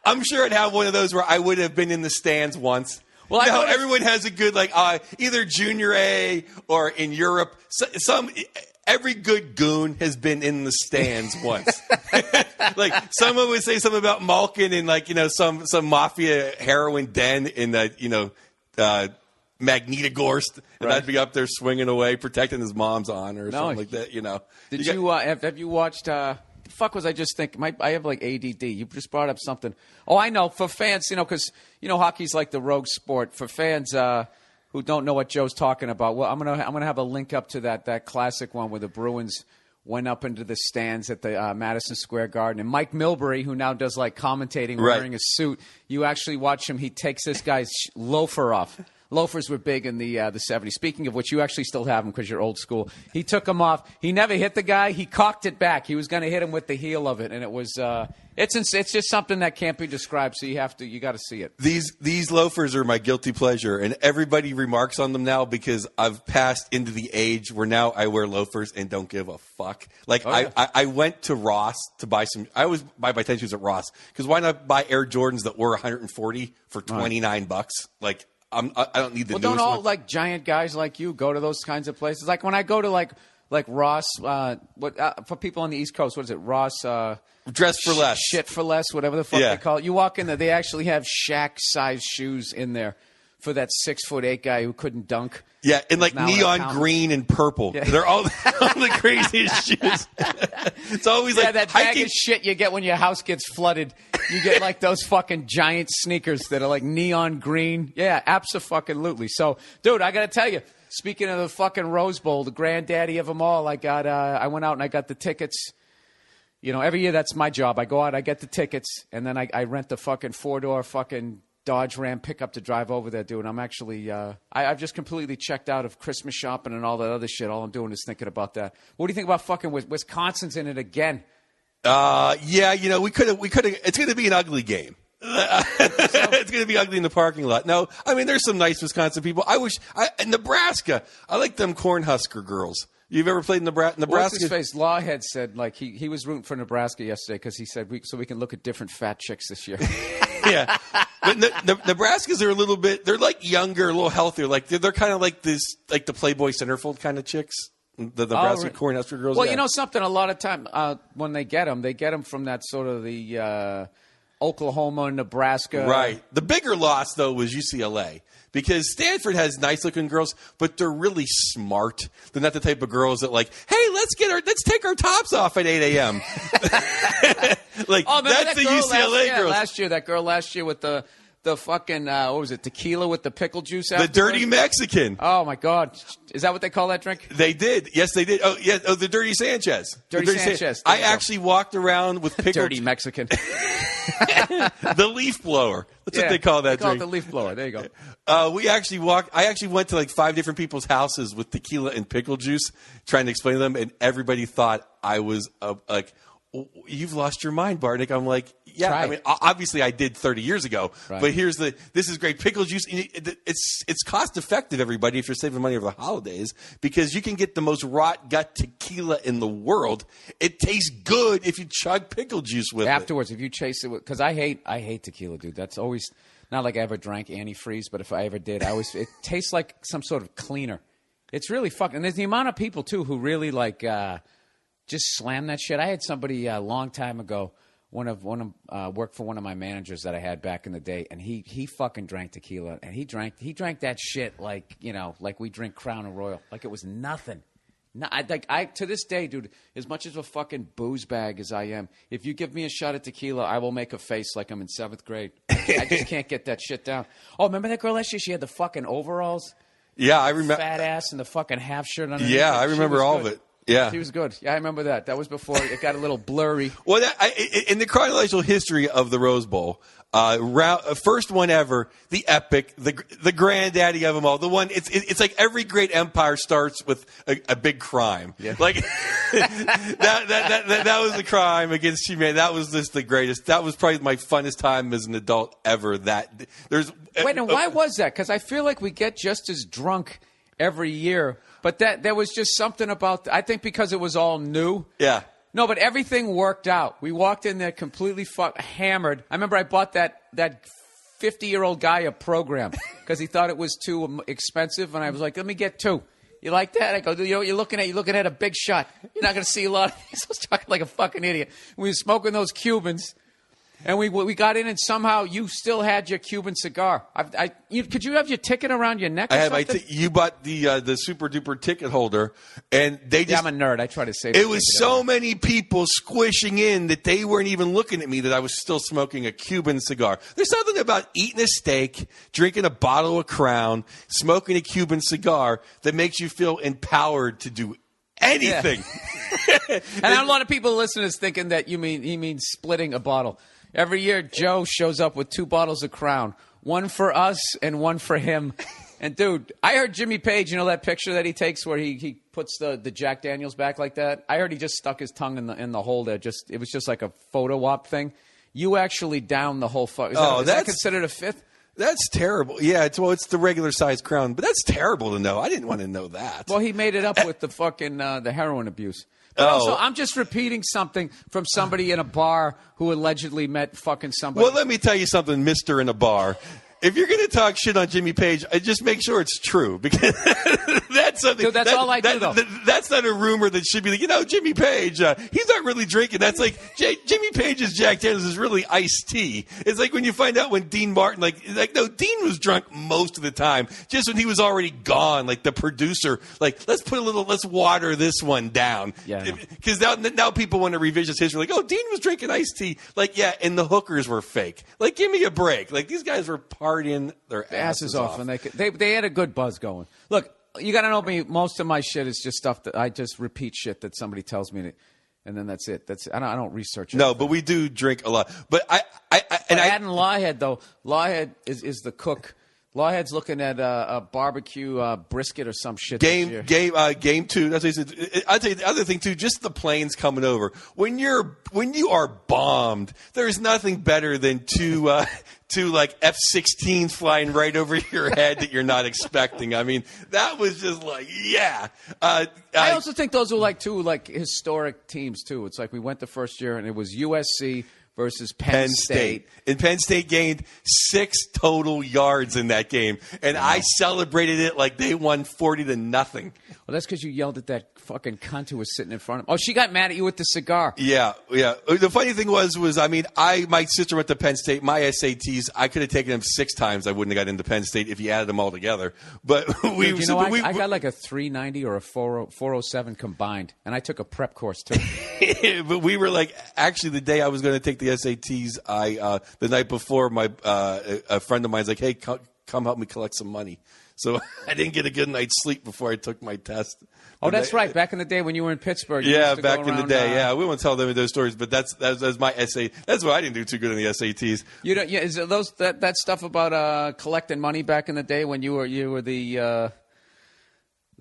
I'm sure I'd have one of those where I would have been in the stands once. Well, everyone has a good, like, either junior A or in Europe. Every good goon has been in the stands once. Like someone would say something about Malkin in like, some mafia heroin den in Magnitogorsk, and right. I'd be up there swinging away, protecting his mom's honor or something like that. Did you have you watched? The fuck was I just thinking? I have like ADD. You just brought up something. Oh, I know. For fans, because hockey's like the rogue sport. For fans who don't know what Joe's talking about, well, I'm gonna have a link up to that classic one where the Bruins went up into the stands at the Madison Square Garden, and Mike Milbury, who now does like commentating wearing a suit, you actually watch him. He takes this guy's loafer off. Loafers were big in the 70s. Speaking of which, you actually still have them because you're old school. He took them off. He never hit the guy. He cocked it back. He was going to hit him with the heel of it, and it was it's just something that can't be described. So you got to see it. These loafers are my guilty pleasure, and everybody remarks on them now because I've passed into the age where now I wear loafers and don't give a fuck. Like I went to Ross to buy some. I always buy my tennis shoes at Ross because why not buy Air Jordans that were $140 for $29? Like. I don't need the newest don't all one. like giant guys like you go to those kinds of places? Like when I go to like Ross, for people on the East Coast, what is it? Ross Dress for less, shit for less, whatever the fuck they call it. You walk in there, they actually have Shaq-sized shoes in there for that 6'8" guy who couldn't dunk. Yeah, and like neon green and purple. Yeah. They're all the craziest shoes. It's always like that bag of shit you get when your house gets flooded. You get like those fucking giant sneakers that are like neon green. Yeah, abso-fucking-lutely. So, dude, I got to tell you, speaking of the fucking Rose Bowl, the granddaddy of them all, I went out and I got the tickets. Every year that's my job. I go out, I get the tickets, and then I rent the fucking 4-door fucking Dodge Ram pickup to drive over there, dude. I'm actually, I've just completely checked out of Christmas shopping and all that other shit. All I'm doing is thinking about that. What do you think about fucking Wisconsin's in it again? Yeah, we could have. It's going to be an ugly game. It's going to be ugly in the parking lot. No, I mean, there's some nice Wisconsin people. In Nebraska, I like them Cornhusker girls. You've ever played in Nebraska? What's his face? Lawhead said like he was rooting for Nebraska yesterday because he said so we can look at different fat chicks this year. Yeah, but Nebraskans are a little bit. They're like younger, a little healthier. Like they're kind of like this, like the Playboy centerfold kind of chicks. The Nebraska Cornhusker girls. Well, something. A lot of time when they get them from that sort of the Oklahoma, Nebraska. Right. The bigger loss though was UCLA. Because Stanford has nice-looking girls, but they're really smart. They're not the type of girls that like, hey, let's take our tops off at 8 a.m. Like that's the UCLA girls. That girl last year with the fucking what was it? Tequila with the pickle juice. The dirty Mexican. Oh my God, is that what they call that drink? They did. Yes, they did. Oh yeah. Oh, the dirty Sanchez. Dirty Sanchez. I actually walked around with pickle. Dirty Mexican. The leaf blower. That's what they call that drink. Call it the leaf blower. There you go. I actually went to like 5 different people's houses with tequila and pickle juice, trying to explain to them, and everybody thought I was like, "You've lost your mind, Bartnick." I'm like, "Yeah, Try I mean, obviously I did 30 years ago, but this is great pickle juice. It's cost effective, everybody, if you're saving money over the holidays, because you can get the most rot gut tequila in the world. It tastes good if you chug pickle juice with afterwards. If you chase it because I hate tequila, dude. That's always not like I ever drank antifreeze, but if I ever did, it tastes like some sort of cleaner. It's really fucking. And there's the amount of people too who really like just slam that shit. I had somebody a long time ago. Worked for one of my managers that I had back in the day, and he fucking drank tequila, and he drank that shit like like we drink Crown and Royal, like it was nothing. No, I to this day, dude, as much as a fucking booze bag as I am, if you give me a shot of tequila, I will make a face like I'm in 7th grade. I just can't get that shit down. Oh, remember that girl last year? She had the fucking overalls? Yeah, I remember. Fat ass and the fucking half shirt underneath. Yeah, I remember all of it. Yeah. She was good. Yeah, I remember that. That was before it got a little blurry. Well, in the chronological history of the Rose Bowl, first one ever, the epic, the granddaddy of them all. The one, it's like every great empire starts with a big crime. Yeah. Like that was the crime against humanity. That was just the greatest. That was probably my funnest time as an adult ever. Wait, and why was that? Because I feel like we get just as drunk every year. But there was just something about, I think because it was all new. Yeah. No, but everything worked out. We walked in there completely hammered. I remember I bought that 50-year-old guy a program because he thought it was too expensive. And I was like, let me get 2. You like that? I go, you know what you're looking at? You're looking at a big shot. You're not going to see a lot of these. I was talking like a fucking idiot. We were smoking those Cubans. And we got in, and somehow you still had your Cuban cigar. Could you have your ticket around your neck? Or I have. something? You bought the super duper ticket holder, and they just. Yeah, I'm a nerd. I try to save. It was so many people squishing in that they weren't even looking at me that I was still smoking a Cuban cigar. There's something about eating a steak, drinking a bottle of Crown, smoking a Cuban cigar that makes you feel empowered to do anything. Yeah. And a lot of people listening is thinking that he means splitting a bottle. Every year, Joe shows up with 2 bottles of Crown, one for us and one for him. And, dude, I heard Jimmy Page, you know that picture that he takes where he puts the Jack Daniels back like that? I heard he just stuck his tongue in the hole there. It was just like a photo op thing. You actually downed the whole fuck. Is that considered a 5th? That's terrible. Yeah, it's the regular size Crown, but that's terrible to know. I didn't want to know that. Well, he made it up with the fucking the heroin abuse. But also, I'm just repeating something from somebody in a bar who allegedly met fucking somebody. Well, let me tell you something, mister in a bar. If you're going to talk shit on Jimmy Page, just make sure it's true, because that's something. Dude, that's all I do, though. That's not a rumor that should be like, Jimmy Page, he's not really drinking. That's like Jimmy Page's Jack Daniels is really iced tea. It's like when you find out when Dean Martin, no, Dean was drunk most of the time, just when he was already gone. Like the producer, let's water this one down. Yeah. Because now people want to revision history. Like, Dean was drinking iced tea. Like, yeah, and the hookers were fake. Like, give me a break. Like, these guys were partying their asses off. And they had a good buzz going. Look, you got to know me. Most of my shit is just stuff that I just repeat shit that somebody tells me, and then that's it. I don't research it. No, but we do drink a lot. But adding Lawhead though. Lawhead is the cook. Lawhead's looking at a barbecue brisket or some shit. Game 2. That's what he said. I'll tell you the other thing too. Just the planes coming over. When you are bombed, there's nothing better than two like F-16s flying right over your head that you're not expecting. I mean, that was just like, yeah. I also think those were like 2 like historic teams too. It's like we went the first year and it was USC versus Penn State. And Penn State gained 6 total yards in that game. And I celebrated it like they won 40-0. Well, that's because you yelled at that fucking cunt who was sitting in front of him. Oh, she got mad at you with the cigar. Yeah. The funny thing was my sister went to Penn State. My SATs, I could have taken them 6 times. I wouldn't have got into Penn State if you added them all together. But I got like a 390 or a 407 combined, and I took a prep course too. But we were like, actually, the day I was going to take the SATs, the night before, a friend of mine's like, hey, come help me collect some money. So I didn't get a good night's sleep before I took my test. Oh, that's right. Back in the day when you were in Pittsburgh. Yeah, back in the day. Yeah, we won't tell them those stories, but that's my essay. That's why I didn't do too good in the SATs. You don't. Yeah, is it that stuff about collecting money back in the day when you were the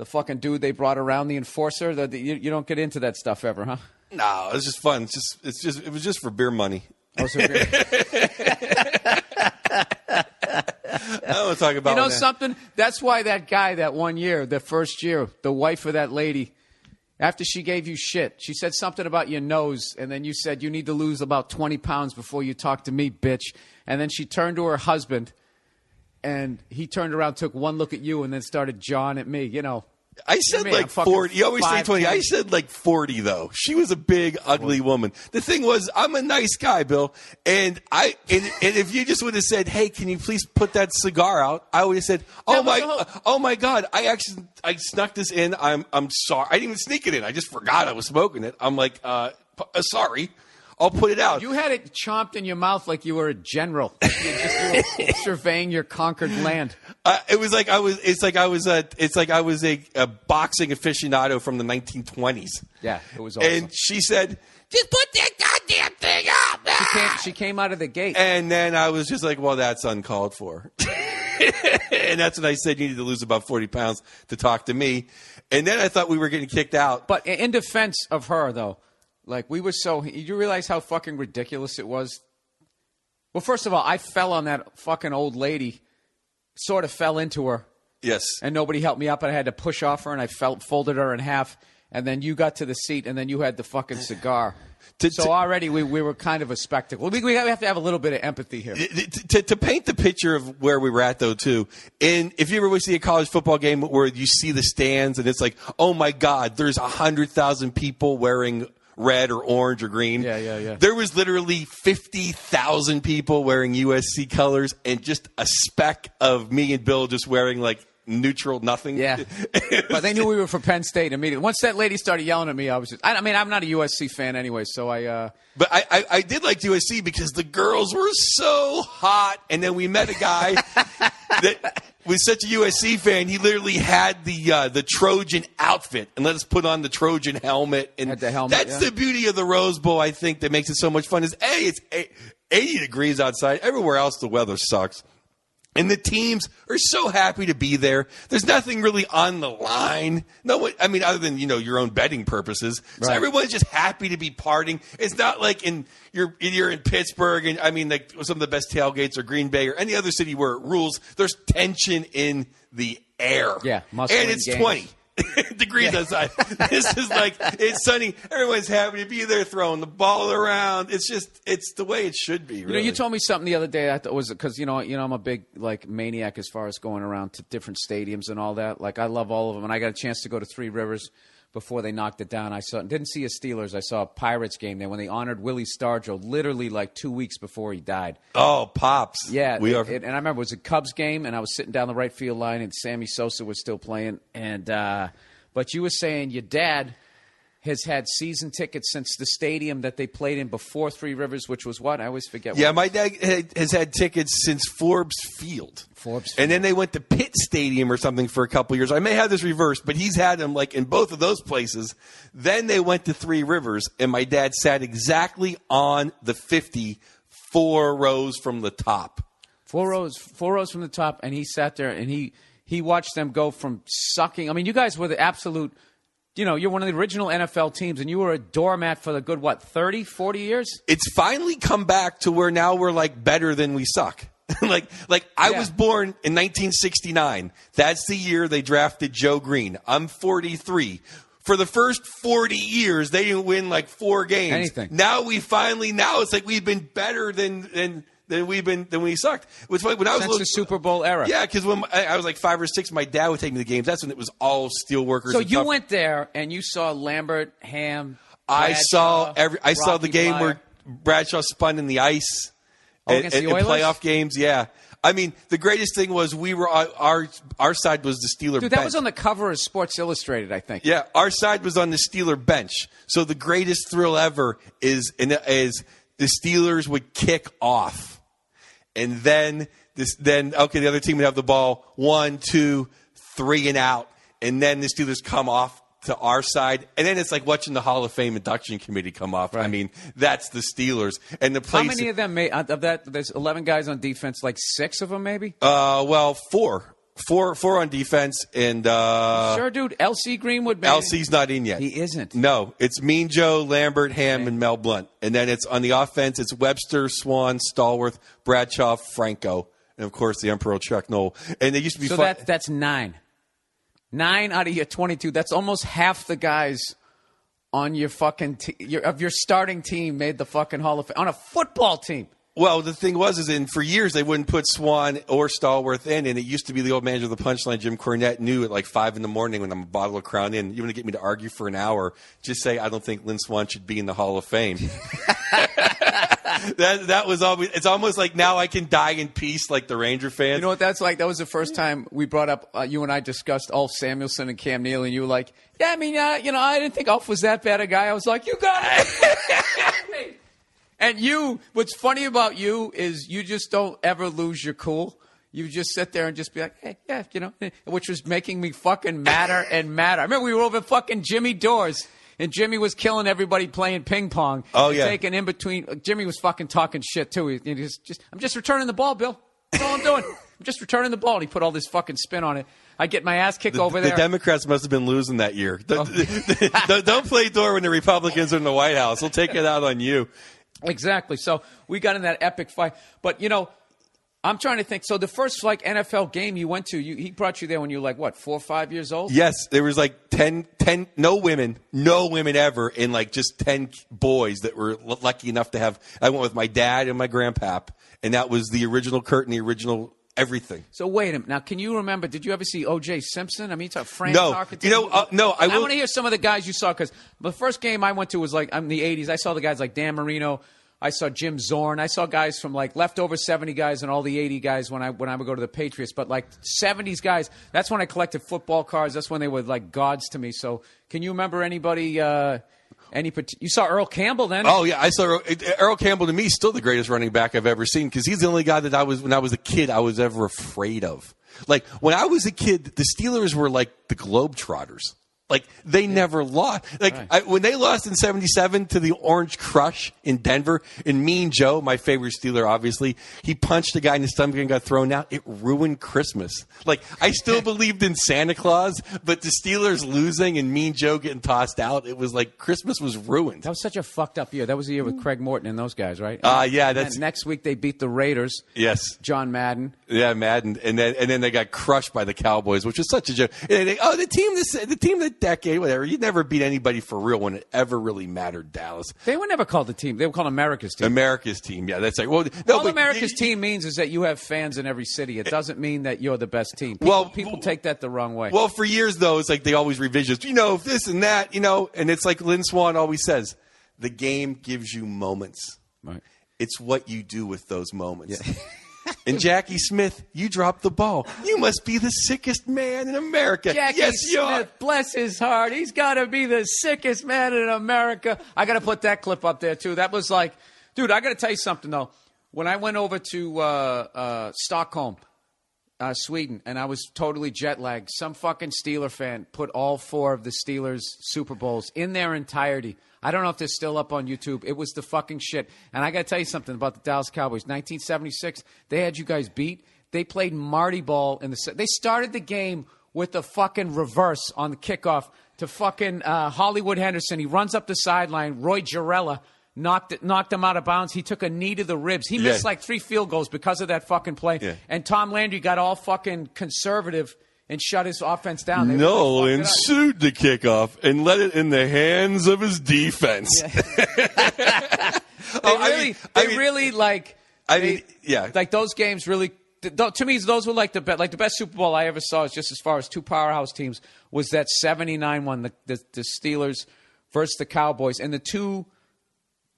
fucking dude they brought around, the enforcer? You don't get into that stuff ever, huh? No, it's just fun. It was just for beer money. Oh, so beer. I don't want to talk about something? That's why that guy that one year, the first year, the wife of that lady, after she gave you shit, she said something about your nose, and then you said you need to lose about 20 pounds before you talk to me, bitch. And then she turned to her husband, and he turned around, took one look at you, and then started jawing at me. I said Man, like I'm fucking 40. You always say 20. 5'10". I said like 40, though. She was a big, ugly woman. The thing was, I'm a nice guy, Bill. And if you just would have said, hey, can you please put that cigar out? I would have said, oh my God, I snuck this in. I'm sorry. I didn't even sneak it in. I just forgot I was smoking it. I'm like, sorry. I'll put it out. You had it chomped in your mouth like you were a general. You were surveying your conquered land. It's like I was a boxing aficionado from the 1920s. Yeah, it was awesome. And she said, just put that goddamn thing up. She came out of the gate. And then I was just like, well, that's uncalled for. And that's when I said you need to lose about 40 pounds to talk to me. And then I thought we were getting kicked out. But in defense of her, though, like, we were so... You realize how fucking ridiculous it was? Well, first of all, I fell on that fucking old lady. Sort of fell into her. Yes. And nobody helped me up, and I had to push off her, and I folded her in half. And then you got to the seat, and then you had the fucking cigar. So already we were kind of a spectacle. We have to have a little bit of empathy here. To paint the picture of where we were at, though, too, and if you ever see a college football game where you see the stands, and it's like, oh, my God, there's 100,000 people wearing red or orange or green. Yeah. There was literally 50,000 people wearing USC colors and just a speck of me and Bill just wearing like neutral nothing. Yeah. But they knew we were from Penn State immediately. Once that lady started yelling at me, I was just... I mean, I'm not a USC fan anyway, so I... But I did like USC because the girls were so hot. And then we met a guy that was such a USC fan. He literally had the Trojan outfit and let us put on the Trojan helmet. And had the helmet, that's the beauty of the Rose Bowl, I think, that makes it so much fun is, it's 80 degrees outside. Everywhere else, the weather sucks. And the teams are so happy to be there. There's nothing really on the line. No one, I mean, other than, your own betting purposes. So Right. everyone's just happy to be partying. It's not like you're in Pittsburgh and I mean, like some of the best tailgates or Green Bay or any other city where it rules. There's tension in the air. Yeah, and it's games. 20 degrees outside. This is like, it's sunny. Everyone's happy to be there throwing the ball around. It's the way it should be. Really. You told me something the other day. I thought was because I'm a big like maniac as far as going around to different stadiums and all that. Like I love all of them, and I got a chance to go to Three Rivers before they knocked it down. Didn't see a Steelers. I saw a Pirates game there when they honored Willie Stargell literally like 2 weeks before he died. Oh, Pops. Yeah, and I remember it was a Cubs game, and I was sitting down the right field line, and Sammy Sosa was still playing. And but you were saying your dad has had season tickets since the stadium that they played in before Three Rivers, which was what? I always forget. Yeah, my dad has had tickets since Forbes Field. And then they went to Pitt Stadium or something for a couple years. I may have this reversed, but he's had them like in both of those places. Then they went to Three Rivers, and my dad sat exactly on the 50, 4 rows from the top. 4 rows from the top, and he sat there, and he watched them go from sucking. I mean, you guys were the absolute... you're one of the original NFL teams, and you were a doormat for the good, 30, 40 years? It's finally come back to where now we're, like, better than we suck. I was born in 1969. That's the year they drafted Joe Green. I'm 43. For the first 40 years, they didn't win, 4 games. Anything. Now it's like we've been better than we sucked. Which when I was Since the Super Bowl era. Yeah, because when I was 5 or 6, my dad would take me to the games. That's when it was all steel workers. So you went there and you saw Lambert, Ham. I saw the game Blyer. where Bradshaw spun in the ice against the Oilers? playoff games. Yeah, I mean the greatest thing was we were our side was the Steeler. Dude, bench. that was on the cover of Sports Illustrated, I think. Yeah, our side was on the Steeler bench. So the greatest thrill ever is the Steelers would kick off. And then the other team would have the ball 1, 2, 3 and out, and then the Steelers come off to our side, and then it's like watching the Hall of Fame induction committee come off. Right. I mean, that's the Steelers and the place. How many of them made of that? There's 11 guys on defense, 6 of them maybe. 4 on defense, and sure, dude. LC Greenwood. Maybe. LC's not in yet. He isn't. No, it's Mean Joe, Lambert, Ham, and Mel Blount, and then it's on the offense. It's Webster, Swan, Stallworth, Bradshaw, Franco, and of course the Emperor Chuck Noll. And they used to be. So that's 9. 9 out of your 22. That's almost half the guys on your fucking of your starting team made the fucking Hall of Fame on a football team. Well, the thing was, for years they wouldn't put Swan or Stallworth in, and it used to be the old manager of the Punchline, Jim Cornette, knew at like 5 a.m. when I'm a bottle of Crown in, you want to get me to argue for an hour, just say I don't think Lynn Swan should be in the Hall of Fame. That was always. It's almost like now I can die in peace, like the Ranger fans. You know what that's like? That was the first time we brought up. You and I discussed Ulf Samuelson and Cam Neely, and you were like, "Yeah, I mean, I didn't think Ulf was that bad a guy." I was like, "You got it." And what's funny about you is you just don't ever lose your cool. You just sit there and just be like, hey, yeah, which was making me fucking madder and madder. I remember we were over Fucking Jimmy Doors. And Jimmy was killing everybody playing ping pong. Oh, yeah. Taking in between. Jimmy was fucking talking shit, too. I'm just returning the ball, Bill. That's all I'm doing. I'm just returning the ball. And he put all this fucking spin on it. I get my ass kicked over there. The Democrats must have been losing that year. Don't play door when the Republicans are in the White House. We'll take it out on you. Exactly. So we got in that epic fight. But, I'm trying to think. So the first NFL game you went to, he brought you there when you were like, what, 4 or 5 years old? Yes, there was like 10, no women ever, and like just 10 boys that were lucky enough to have. I went with my dad and my grandpap, and that was the original curtain, the original everything. So wait a minute. Now, can you remember? Did you ever see O.J. Simpson? I mean, you talk Frank No, Tarkenton. no. I want to hear some of the guys you saw because the first game I went to was like in the '80s. I saw the guys like Dan Marino. I saw Jim Zorn. I saw guys from like leftover 70 guys and all the 80 guys when I would go to the Patriots. But like 70s guys, that's when I collected football cards. That's when they were like gods to me. So can you remember anybody? You saw Earl Campbell then? Oh yeah, I saw Earl Campbell. To me, still the greatest running back I've ever seen because he's the only guy that when I was a kid, I was ever afraid of. Like when I was a kid, the Steelers were like the Globetrotters. Like, they never lost. Like, right. When they lost in 77 to the Orange Crush in Denver, and Mean Joe, my favorite Steeler, obviously, he punched a guy in the stomach and got thrown out. It ruined Christmas. Like, I still believed in Santa Claus, but the Steelers losing and Mean Joe getting tossed out, it was like Christmas was ruined. That was such a fucked up year. That was the year with Craig Morton and those guys, right? Yeah. And next week, they beat the Raiders. Yes. John Madden. Yeah, Madden. And then they got crushed by the Cowboys, which was such a joke. And the team of the decade, whatever. You never beat anybody for real when it ever really mattered, Dallas. They were never called the team. They were called America's team. America's team, yeah. That's like, well, all America's team means is that you have fans in every city. It doesn't mean that you're the best team. People take that the wrong way. Well, for years, though, it's like they always revision, this and that, and it's like Lynn Swan always says, the game gives you moments. Right. It's what you do with those moments. Yeah. And Jackie Smith, you dropped the ball. You must be the sickest man in America. Jackie Smith, bless his heart. He's got to be the sickest man in America. I got to put that clip up there, too. That was like, dude, I got to tell you something, though. When I went over to Stockholm, Sweden, and I was totally jet lagged, some fucking Steeler fan put all 4 of the Steelers Super Bowls in their entirety. I don't know if they're still up on YouTube. It was the fucking shit. And I got to tell you something about the Dallas Cowboys. 1976, they had you guys beat. They played Marty Ball in the. They started the game with the fucking reverse on the kickoff to fucking Hollywood Henderson. He runs up the sideline. Roy Jarella knocked him out of bounds. He took a knee to the ribs. He missed like 3 field goals because of that fucking play. Yeah. And Tom Landry got all fucking conservative and shut his offense down. Nolan sued the kickoff and let it in the hands of his defense. Yeah. Like those games really. To me, those were like the best Super Bowl I ever saw. Is just as far as 2 powerhouse teams was that '79 one, the Steelers versus the Cowboys, and the two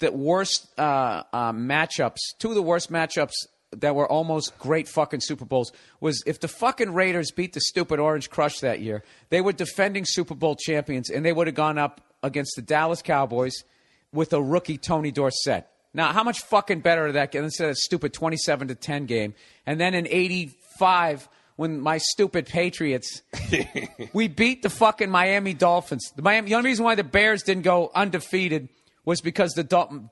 worst matchups. 2 of the worst matchups that were almost great fucking Super Bowls was if the fucking Raiders beat the stupid Orange Crush that year, they were defending Super Bowl champions, and they would have gone up against the Dallas Cowboys with a rookie Tony Dorsett. Now, how much fucking better did that get instead of that stupid 27-10 game? And then in '85, when my stupid Patriots, we beat the fucking Miami Dolphins. The only reason why the Bears didn't go undefeated was because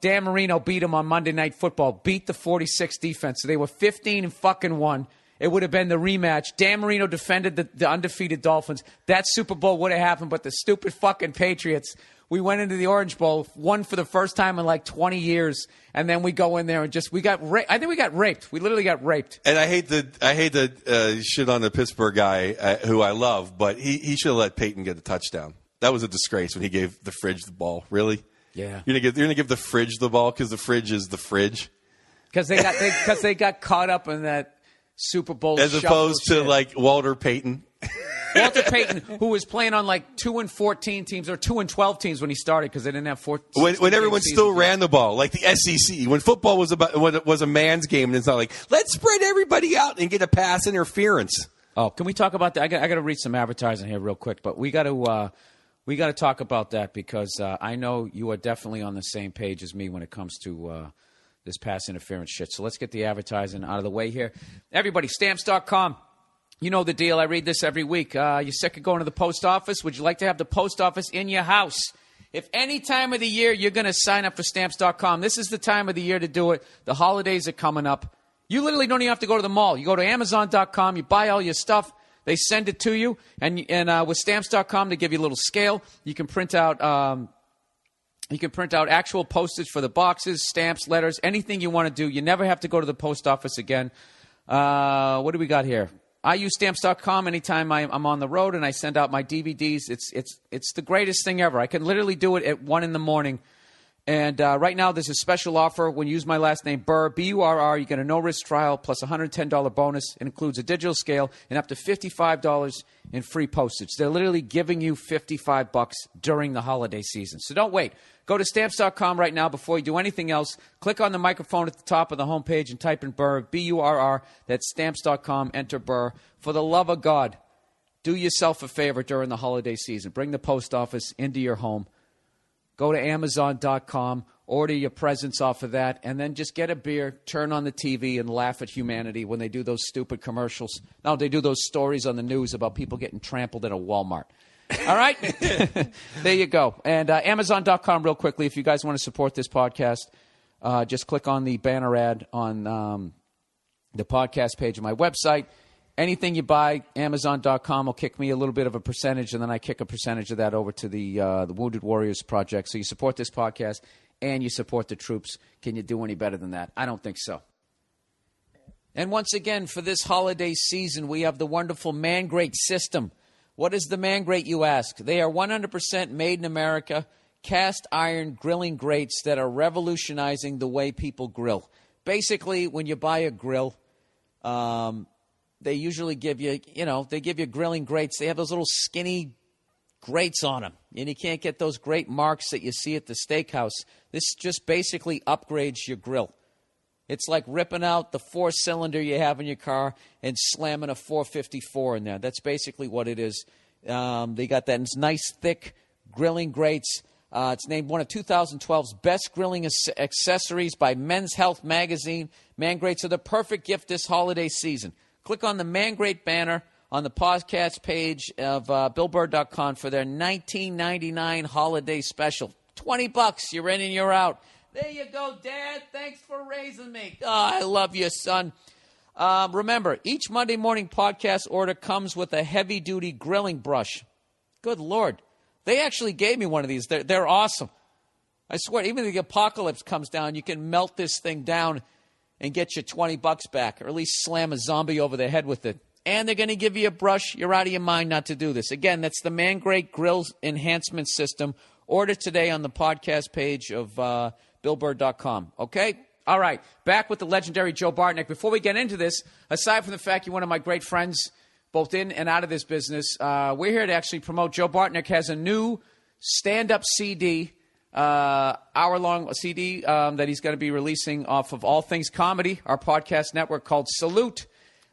Dan Marino beat them on Monday Night Football, beat the 46 defense. So they were 15-1. It would have been the rematch. Dan Marino defended the undefeated Dolphins. That Super Bowl would have happened, but the stupid fucking Patriots, we went into the Orange Bowl, won for the first time in like 20 years, and then we go in there and we got raped. I think we got raped. We literally got raped. And I hate the shit on the Pittsburgh guy who I love, but he should have let Peyton get a touchdown. That was a disgrace when he gave the Fridge the ball. Really? Yeah. You're gonna give the Fridge the ball because the Fridge is the Fridge. Because they got caught up in that Super Bowl as opposed to shit. like Walter Payton. Walter Payton, who was playing on like 2-14 teams or 2-12 teams when he started because they didn't have four. When everyone still ran the ball, like the SEC, when football was a man's game, and it's not like let's spread everybody out and get a pass interference. Oh, can we talk about that? I got to read some advertising here real quick, but we got to talk about that because I know you are definitely on the same page as me when it comes to this pass interference shit. So let's get the advertising out of the way here. Everybody, Stamps.com. You know the deal. I read this every week. You sick of going to the post office? Would you like to have the post office in your house? If any time of the year you're going to sign up for Stamps.com, this is the time of the year to do it. The holidays are coming up. You literally don't even have to go to the mall. You go to Amazon.com, you buy all your stuff, they send it to you, and with Stamps.com, they give you a little scale. You can print out actual postage for the boxes, stamps, letters, anything you want to do. You never have to go to the post office again. What do we got here? I use Stamps.com anytime I'm on the road and I send out my DVDs. It's the greatest thing ever. I can literally do it at 1 a.m. And right now there's a special offer. When you use my last name, Burr, B-U-R-R, you get a no-risk trial plus a $110 bonus. It includes a digital scale and up to $55 in free postage. They're literally giving you $55 during the holiday season. So don't wait. Go to Stamps.com right now before you do anything else. Click on the microphone at the top of the homepage and type in Burr, B-U-R-R. That's Stamps.com. Enter Burr. For the love of God, do yourself a favor during the holiday season. Bring the post office into your home. Go to Amazon.com, order your presents off of that, and then just get a beer, turn on the TV, and laugh at humanity when they do those stupid commercials. No, they do those stories on the news about people getting trampled at a Walmart. All right? There you go. And Amazon.com real quickly, if you guys want to support this podcast, just click on the banner ad on the podcast page of my website. Anything you buy, Amazon.com will kick me a little bit of a percentage, and then I kick a percentage of that over to the Wounded Warriors Project. So you support this podcast, and you support the troops. Can you do any better than that? I don't think so. And once again, for this holiday season, we have the wonderful Man Grate system. What is the Man Grate, you ask? They are 100% made in America, cast iron grilling grates that are revolutionizing the way people grill. Basically, when you buy a grill, they usually give you, they give you grilling grates. They have those little skinny grates on them, and you can't get those great marks that you see at the steakhouse. This just basically upgrades your grill. It's like ripping out the 4-cylinder you have in your car and slamming a 454 in there. That's basically what it is. They got that nice, thick grilling grates. It's named one of 2012's best grilling accessories by Men's Health magazine. Man Grates are the perfect gift this holiday season. Click on the Man Grate banner on the podcast page of BillBurr.com for their $19.99 holiday special. $20, you're in and you're out. There you go, Dad. Thanks for raising me. Oh, I love you, son. Remember, each Monday morning podcast order comes with a heavy-duty grilling brush. Good Lord. They actually gave me one of these. They're awesome. I swear, even if the apocalypse comes down, you can melt this thing down and get your $20 back, or at least slam a zombie over the head with it. And they're going to give you a brush. You're out of your mind not to do this. Again, that's the Man Grate Grill Enhancement System. Order today on the podcast page of BillBurr.com. Okay? All right. Back with the legendary Joe Bartnick. Before we get into this, aside from the fact you're one of my great friends, both in and out of this business, we're here to actually promote. Joe Bartnick has a new stand-up CD, hour-long CD that he's going to be releasing off of All Things Comedy, our podcast network called Salute.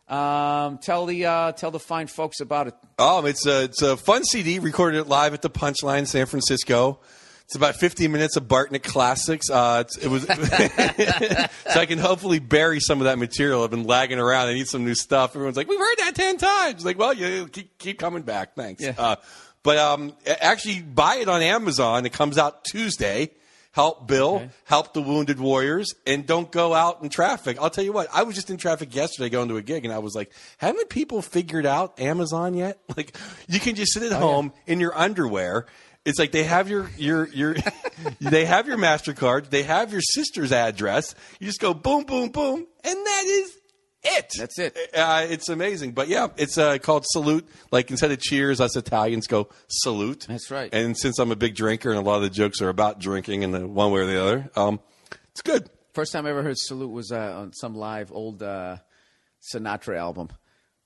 Tell the fine folks about it. It's a fun CD. Recorded it live at the Punchline in San Francisco. It's about 15 minutes of Bartnick classics. It was so I can hopefully bury some of that material. I've been lagging around. I need some new stuff. Everyone's like, "We've heard that 10 times." It's like, well, you keep coming back. Thanks. Yeah. But actually, buy it on Amazon. It comes out Tuesday. Help Bill, help the Wounded Warriors, and don't go out in traffic. I'll tell you what, I was just in traffic yesterday going to a gig, and I was like, haven't people figured out Amazon yet? Like, you can just sit at home in your underwear. It's like they have your they have your MasterCard, they have your sister's address. You just go boom, boom, boom, and that is it. That's it. It's amazing. But yeah, it's called Salute. Like instead of cheers, us Italians go salute. That's right. And since I'm a big drinker and a lot of the jokes are about drinking in the one way or the other, it's good. First time I ever heard Salute was on some live old Sinatra album.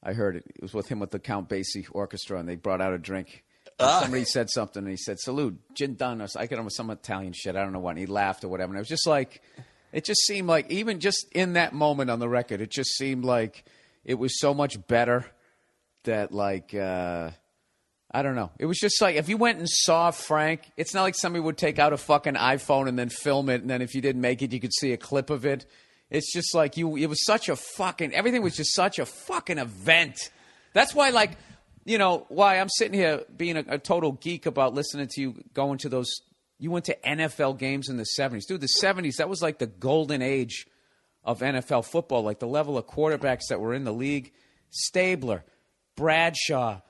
I heard it. It was with him with the Count Basie Orchestra, and they brought out a drink. Somebody said something, and he said, "Salute, gin done." I get him with some Italian shit. I don't know what. And he laughed or whatever. And it was just like, it just seemed like, even just in that moment on the record, it just seemed like it was so much better that, like, I don't know. It was just like, if you went and saw Frank, it's not like somebody would take out a fucking iPhone and then film it, and then if you didn't make it, you could see a clip of it. It's just like it was such a fucking, everything was just such a fucking event. That's why, like, you know, why I'm sitting here being a total geek about listening to you going to those, you went to NFL games in the 70s. Dude, the 70s, that was like the golden age of NFL football, like the level of quarterbacks that were in the league. Stabler, Bradshaw,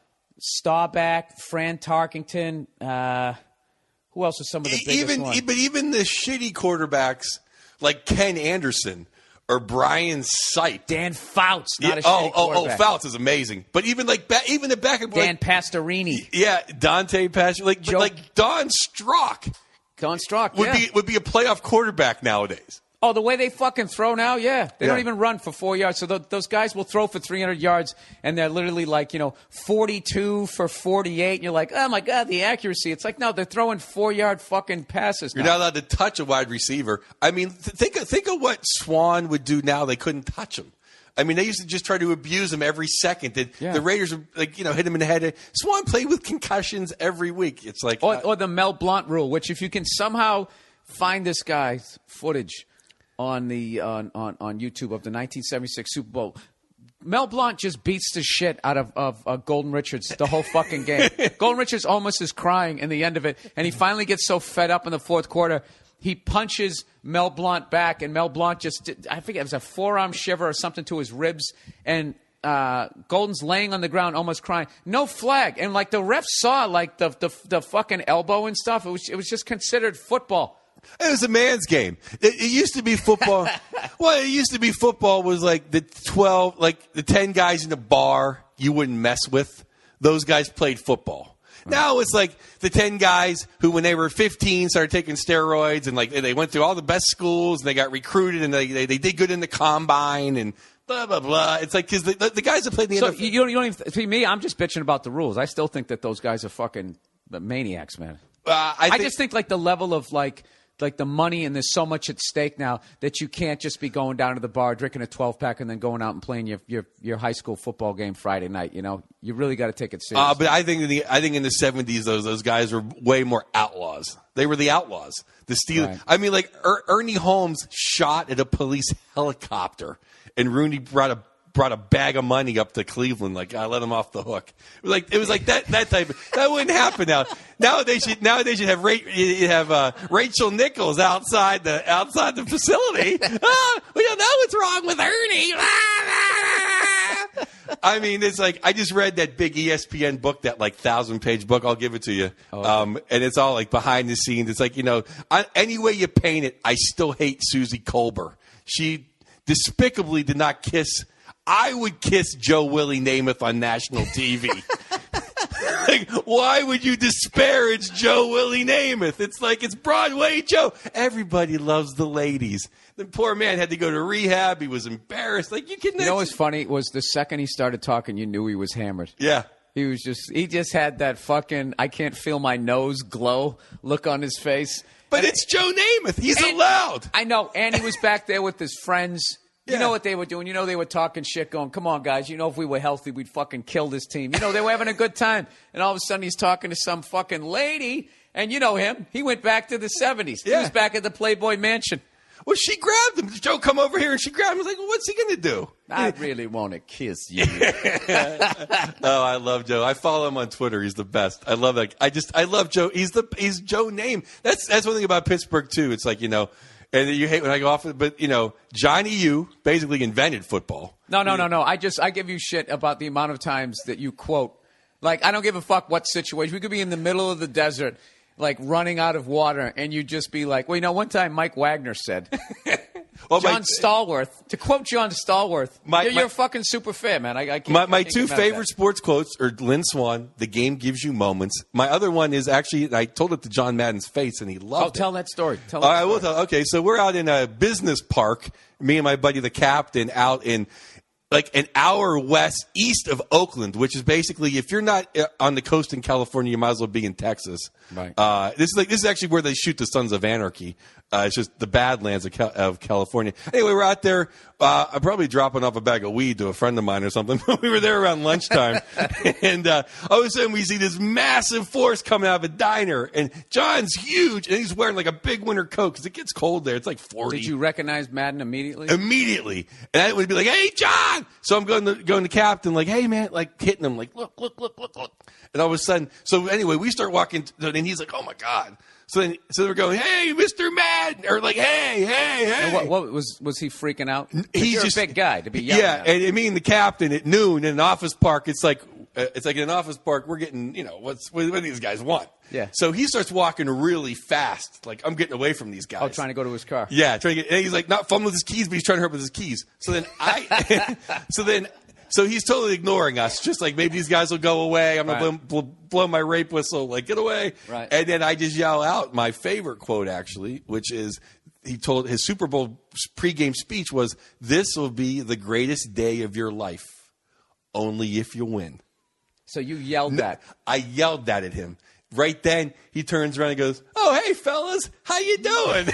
Staubach, Fran Tarkington, who else was some of the biggest ones? But even the shitty quarterbacks like Ken Anderson or Brian Sipe. Dan Fouts, not a shitty quarterback. Fouts is amazing. But even like even the back of Dan Pastorini. Yeah, Dante Pastorini. Like Don Strock. Don Strock, would be a playoff quarterback nowadays. Oh, the way they fucking throw now, yeah. They don't Yeah. even run for 4 yards. So those guys will throw for 300 yards, and they're literally like, 42 for 48. And you're like, oh, my God, the accuracy. It's like, no, they're throwing 4-yard fucking passes now. You're not allowed to touch a wide receiver. I mean, think of what Swan would do now. They couldn't touch him. I mean, they used to just try to abuse him every second. The Raiders would, hit him in the head. Swan played with concussions every week. It's like... Or the Mel Blount rule, which if you can somehow find this guy's footage on YouTube of the 1976 Super Bowl, Mel Blount just beats the shit out of Golden Richards the whole fucking game. Golden Richards almost is crying in the end of it, and he finally gets so fed up in the fourth quarter, he punches Mel Blount back, and Mel Blount I forget, it was a forearm shiver or something to his ribs, and Golden's laying on the ground almost crying. No flag. And like the ref saw like the fucking elbow and stuff. It was just considered football. It was a man's game. It used to be football. Well, it used to be football was like the 10 guys in the bar you wouldn't mess with. Those guys played football. Right. Now it's like the 10 guys who, when they were 15, started taking steroids and like they went through all the best schools and they got recruited and they did good in the combine and blah, blah, blah. It's like, because the guys that played in the NFL. You don't even, see me, I'm just bitching about the rules. I still think that those guys are fucking maniacs, man. I just think like the level of like the money, and there's so much at stake now that you can't just be going down to the bar, drinking a 12-pack, and then going out and playing your high school football game Friday night. You really got to take it serious. But I think in the 70s, those guys were way more outlaws. They were the outlaws. The Steelers. Right. I mean, like Ernie Holmes shot at a police helicopter, and Rooney brought a bag of money up to Cleveland. Like, I let him off the hook. It was like that type of, that wouldn't happen now. Nowadays you have Rachel Nichols outside the facility. We don't know what's wrong with Ernie. I mean, it's like, I just read that big ESPN book, that like 1,000-page book. I'll give it to you. And it's all like behind the scenes. It's like, any way you paint it, I still hate Susie Colbert. She despicably did not kiss. I would kiss Joe Willie Namath on national TV. Like, why would you disparage Joe Willie Namath? It's like, it's Broadway Joe. Everybody loves the ladies. The poor man had to go to rehab. He was embarrassed. Like, you know what's funny was the second he started talking, you knew he was hammered. Yeah. He just had that fucking I can't feel my nose glow look on his face. But it's Joe Namath. He's allowed. I know. And he was back there with his friends. Yeah. You know what they were doing. They were talking shit, going, come on, guys. If we were healthy, we'd fucking kill this team. They were having a good time. And all of a sudden, he's talking to some fucking lady. And you know him. He went back to the 70s. Yeah. He was back at the Playboy Mansion. Well, she grabbed him. Joe, come over here. And she grabbed him. I was like, well, what's he going to do? I really want to kiss you. Oh, I love Joe. I follow him on Twitter. He's the best. I love that. I love Joe. He's Joe Name. That's one thing about Pittsburgh, too. It's like, and you hate when I go off, but Johnny U basically invented football. No. I give you shit about the amount of times that you quote. Like, I don't give a fuck what situation. We could be in the middle of the desert, like running out of water, and you just be like, well, one time Mike Wagner said. Well, John Stallworth. To quote John Stallworth, you're a fucking super fan, man. I can't. My two favorite sports quotes are Lynn Swan, "The game gives you moments." My other one is actually, I told it to John Madden's face, and he loved it. Tell that story. I will tell. Okay, so we're out in a business park, me and my buddy, the captain, out in like an hour east of Oakland, which is basically, if you're not on the coast in California, you might as well be in Texas. Right. This is actually where they shoot the Sons of Anarchy. It's just the Badlands of California. Anyway, we're out there. I'm probably dropping off a bag of weed to a friend of mine or something. We were there around lunchtime. And all of a sudden, we see this massive force coming out of a diner. And John's huge, and he's wearing like a big winter coat because it gets cold there. It's like 40. Did you recognize Madden immediately? Immediately. And I would be like, "Hey, John!" So I'm going to Captain, like, "Hey, man," like hitting him, like, look. And all of a sudden, so anyway, we start walking, and he's like, "Oh, my God." So we're going, "Hey, Mr. Madden," or like, "Hey." And what was he freaking out? He's just a big guy to be yelling at. Yeah, and me and the captain at noon in an office park. It's like in an office park. We're getting, what do these guys want? Yeah. So he starts walking really fast. Like, I'm getting away from these guys. Oh, trying to go to his car. Yeah, trying to get. And he's like not fumbling with his keys, but he's trying to hurt with his keys. So then So he's totally ignoring us, just like maybe these guys will go away. I'm going to blow my rape whistle, like, get away. Right. And then I just yell out my favorite quote, actually, which is he told his Super Bowl pregame speech was, "This will be the greatest day of your life, only if you win." So you yelled that. I yelled that at him. Right then, he turns around and goes, "Oh, hey, fellas, how you doing?"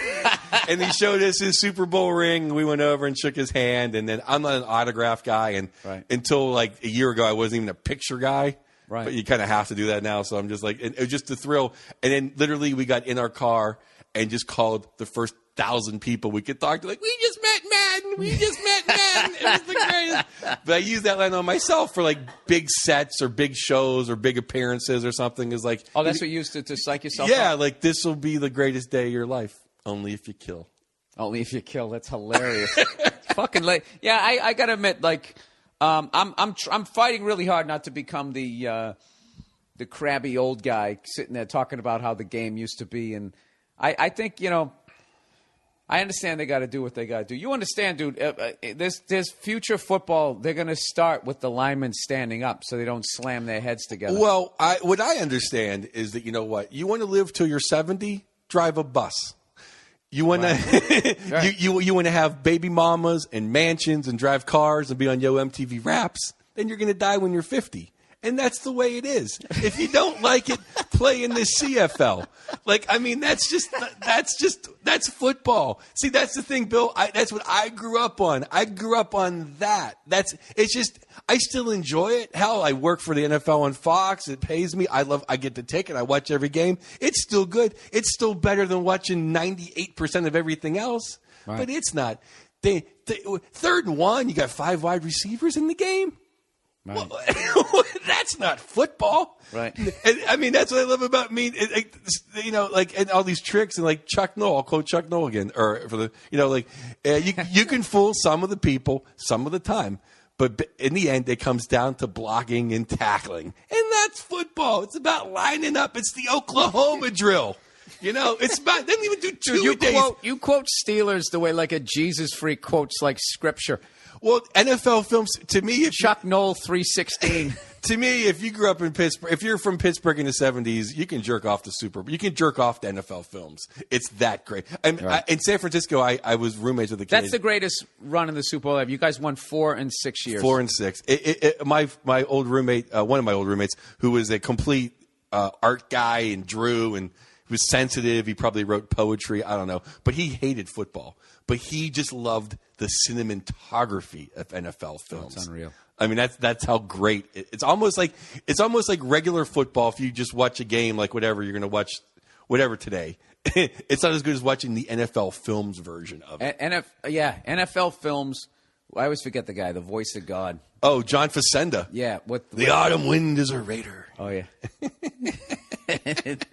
And he showed us his Super Bowl ring. We went over and shook his hand. And then I'm not an autograph guy. And until like a year ago, I wasn't even a picture guy. Right. But you kind of have to do that now. So I'm just like, it was just a thrill. And then literally we got in our car and just called the first 1,000 people we could talk to. Like, "We just met Madden. We just met Madden. It was the greatest." But I use that line on myself for like big sets or big shows or big appearances or something. Is like, oh, that's what you used to psych yourself yeah, up? like, "This will be the greatest day of your life, only if you kill." Only if you kill. That's hilarious. It's fucking late. Yeah, I gotta admit, like, I'm fighting really hard not to become the crabby old guy sitting there talking about how the game used to be, and I think I understand they got to do what they got to do. You understand, dude? There's future football. They're going to start with the linemen standing up so they don't slam their heads together. Well, what I understand is that, you know what? You want to live till you're 70? Drive a bus. You want to you want to have baby mamas and mansions and drive cars and be on Yo MTV Raps? Then you're going to die when you're 50. And that's the way it is. If you don't like it, play in the CFL. Like, I mean, that's football. See, that's the thing, Bill. That's what I grew up on. I grew up on that. I still enjoy it. Hell, I work for the NFL on Fox. It pays me. I get the ticket. I watch every game. It's still good. It's still better than watching 98% of everything else. Right. But it's not. 3rd and 1, you got 5 wide receivers in the game. Right. Well, that's not football, right? And, I mean, that's what I love about me. And all these tricks, and like Chuck Noll. I'll quote Chuck Noll again, or for the, you can fool some of the people some of the time, but in the end, it comes down to blocking and tackling, and that's football. It's about lining up. It's the Oklahoma drill. It's about. They don't even do 2 days. You quote Steelers the way like a Jesus freak quotes like scripture. Well, NFL films, to me, Chuck Noll 316. To me, if you grew up in Pittsburgh, if you're from Pittsburgh in the 70s, you can jerk off to you can jerk off to NFL films. It's that great. In San Francisco, I was roommates with the kids. That's the greatest run in the Super Bowl ever. You guys won 4 and 6 years. 4 and 6. My old roommate, one of my old roommates, who was a complete art guy and drew and was sensitive. He probably wrote poetry. I don't know. But he hated football. But he just loved the cinematography of NFL films. That's unreal. I mean, that's how great it's almost like regular football. If you just watch a game, like whatever you're going to watch, whatever today, it's not as good as watching the NFL films version of it. NFL films. I always forget the guy, the voice of God. Oh, John Facenda. Yeah, the autumn wind is a raider. Oh yeah. It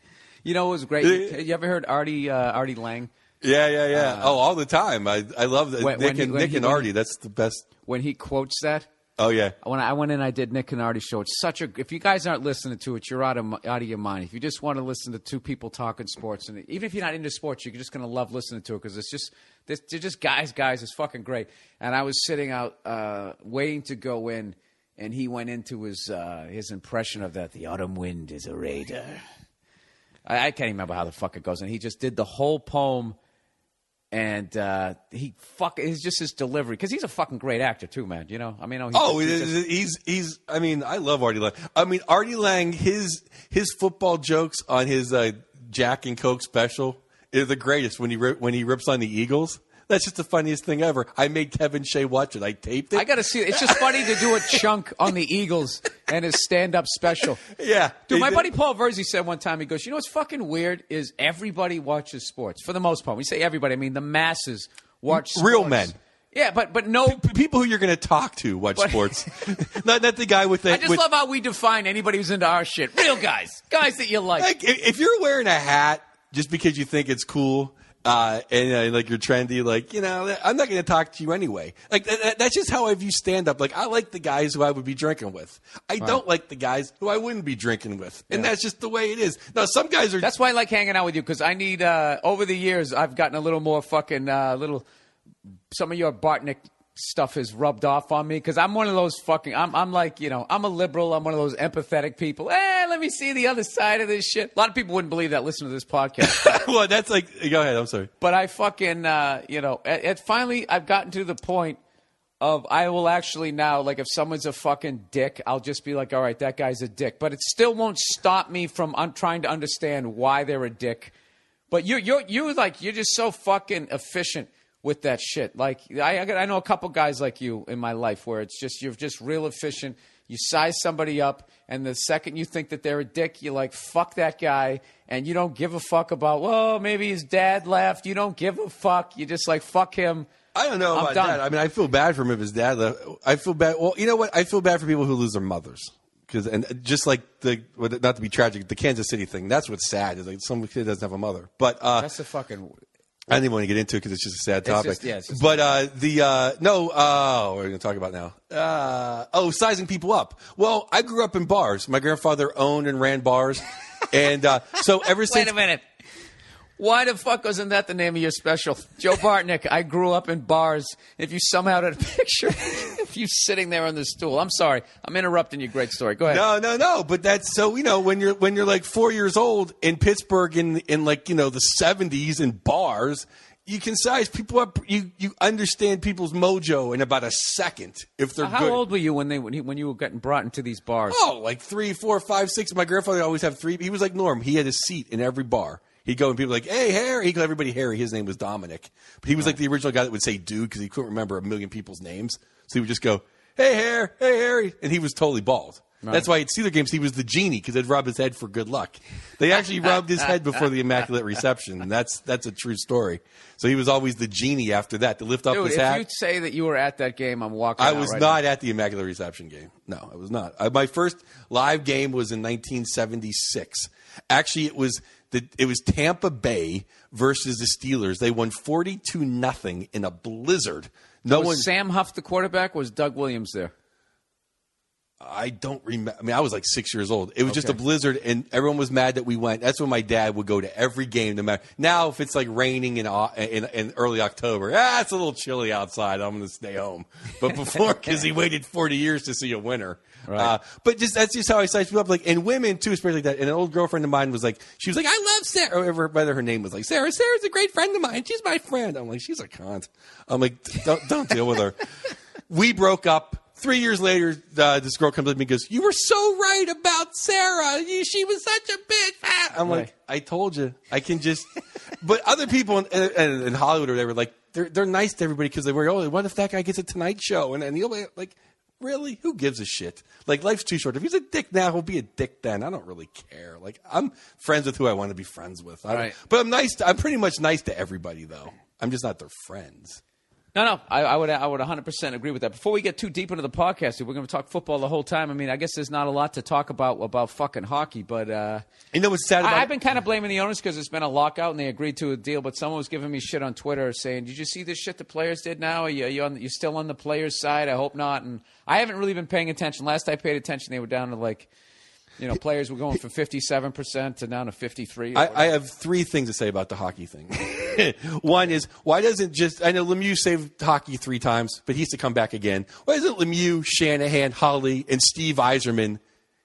was great. You ever heard Artie Lang? Yeah. All the time. I love Nick and Artie. That's the best. When he quotes that, Oh, yeah. When I went in, I did Nick Canardi's show. It's such a. If you guys aren't listening to it, you're out of your mind. If you just want to listen to two people talking sports, and even if you're not into sports, you're just going to love listening to it because it's just they're just guys. It's fucking great. And I was sitting out waiting to go in, and he went into his impression of that. The autumn wind is a raider. I can't even remember how the fuck it goes, and he just did the whole poem. And it's just his delivery because he's a fucking great actor too, man. You know, I mean, he's. I mean, I love Artie Lang. I mean, Artie Lang, his football jokes on his Jack and Coke special are the greatest. When he rips on the Eagles, that's just the funniest thing ever. I made Kevin Shea watch it. I taped it. I got to see it. It's just funny to do a chunk on the Eagles and his stand-up special. Yeah. Dude, my buddy Paul Verzi said one time, he goes, you know what's fucking weird is everybody watches sports, for the most part. When we say everybody, I mean the masses watch sports. Real men. Yeah, but no... People who you're going to talk to watch sports. not the guy with the... I just love how we define anybody who's into our shit. Real guys. Guys that you like. If you're wearing a hat just because you think it's cool... and like you're trendy, like, you know, I'm not going to talk to you anyway. Like that's just how I view stand up. Like I like the guys who I would be drinking with. I don't like the guys who I wouldn't be drinking with, and that's just the way it is. Now some guys are. That's why I like hanging out with you because I need. Over the years, I've gotten a little more fucking little. Some of your Bartnick stuff has rubbed off on me because I'm one of those fucking. I'm like, you know, I'm a liberal. I'm one of those empathetic people. Let me see the other side of this shit. A lot of people wouldn't believe that. Listen to this podcast. Well, that's like. Go ahead. I'm sorry. But I fucking, you know, finally I've gotten to the point of I will actually now, like, if someone's a fucking dick, I'll just be like, all right, that guy's a dick. But it still won't stop me from trying to understand why they're a dick. But you're just so fucking efficient with that shit. Like I know a couple guys like you in my life where it's just you're just real efficient. You size somebody up, and the second you think that they're a dick, you're like, fuck that guy, and you don't give a fuck about, well, maybe his dad left. You don't give a fuck. You're just like, fuck him. I don't know about that. I mean, I feel bad for him if his dad left. I feel bad. Well, you know what? I feel bad for people who lose their mothers. And just like not to be tragic, the Kansas City thing, that's what's sad. Is like some kid doesn't have a mother. But that's a fucking... I didn't want to get into it because it's just a sad topic. But what are we going to talk about now? Sizing people up. Well, I grew up in bars. My grandfather owned and ran bars. And so ever since... Wait a minute. Why the fuck wasn't that the name of your special? Joe Bartnick, I grew up in bars. If you somehow had a picture of you sitting there on the stool. I'm sorry. I'm interrupting your great story. Go ahead. No. But that's so, you know, when you're like 4 years old in Pittsburgh in like, you know, the 70s in bars, you can size people up. You understand people's mojo in about a second if they're good. How old were you when you were getting brought into these bars? Oh, like 3, 4, 5, 6. My grandfather always had 3. He was like Norm. He had a seat in every bar. He'd go and people were like, hey, Harry. He'd call everybody Harry. His name was Dominic. But he was like the original guy that would say dude because he couldn't remember a million people's names. So he would just go, hey, Harry. And he was totally bald. Right. That's why at Steeler games he was the genie because they'd rub his head for good luck. They actually rubbed his head before the Immaculate Reception. And that's a true story. So he was always the genie after that to lift up his hat. If you say that you were at that game, I'm walking I out was right not now. At the Immaculate Reception game. No, I was not. My first live game was in 1976. Actually, it was Tampa Bay versus the Steelers. They won 42-0 in a blizzard. Was Sam Huff the quarterback? Or was Doug Williams there? I don't remember. I mean, I was like 6 years old. It was just a blizzard, and everyone was mad that we went. That's when my dad would go to every game. No matter now, if it's like raining in early October, it's a little chilly outside. I'm going to stay home. But before, because he waited 40 years to see a winner. Right. But that's just how I size people up. Like, and women too, especially like that. And an old girlfriend of mine was like, she was like, I love Sarah. Or whether her name was like Sarah. Sarah's a great friend of mine. She's my friend. I'm like, she's a cunt. I'm like, don't deal with her. We broke up. 3 years later, this girl comes up to me and goes, you were so right about Sarah. She was such a bitch. I'm like, I told you. I can just... But other people in Hollywood or whatever, like, they're nice to everybody because they were, what if that guy gets a Tonight Show? And you'll be like, really? Who gives a shit? Like, life's too short. If he's a dick now, he'll be a dick then. I don't really care. Like, I'm friends with who I want to be friends with. But I'm nice. I'm pretty much nice to everybody, though. I'm just not their friends. No, I would 100% agree with that. Before we get too deep into the podcast, we're going to talk football the whole time. I mean, I guess there's not a lot to talk about fucking hockey, but you know what's sad about I've been kind of blaming the owners because it's been a lockout and they agreed to a deal. But someone was giving me shit on Twitter saying, "Did you see this shit the players did now? Are you still on the players' side? I hope not." And I haven't really been paying attention. Last I paid attention, they were down to like, players were going from 57% to down to 53%. I have three things to say about the hockey thing. One is, why doesn't I know Lemieux saved hockey 3 times, but he has to come back again. Why doesn't Lemieux, Shanahan, Holly, and Steve Yzerman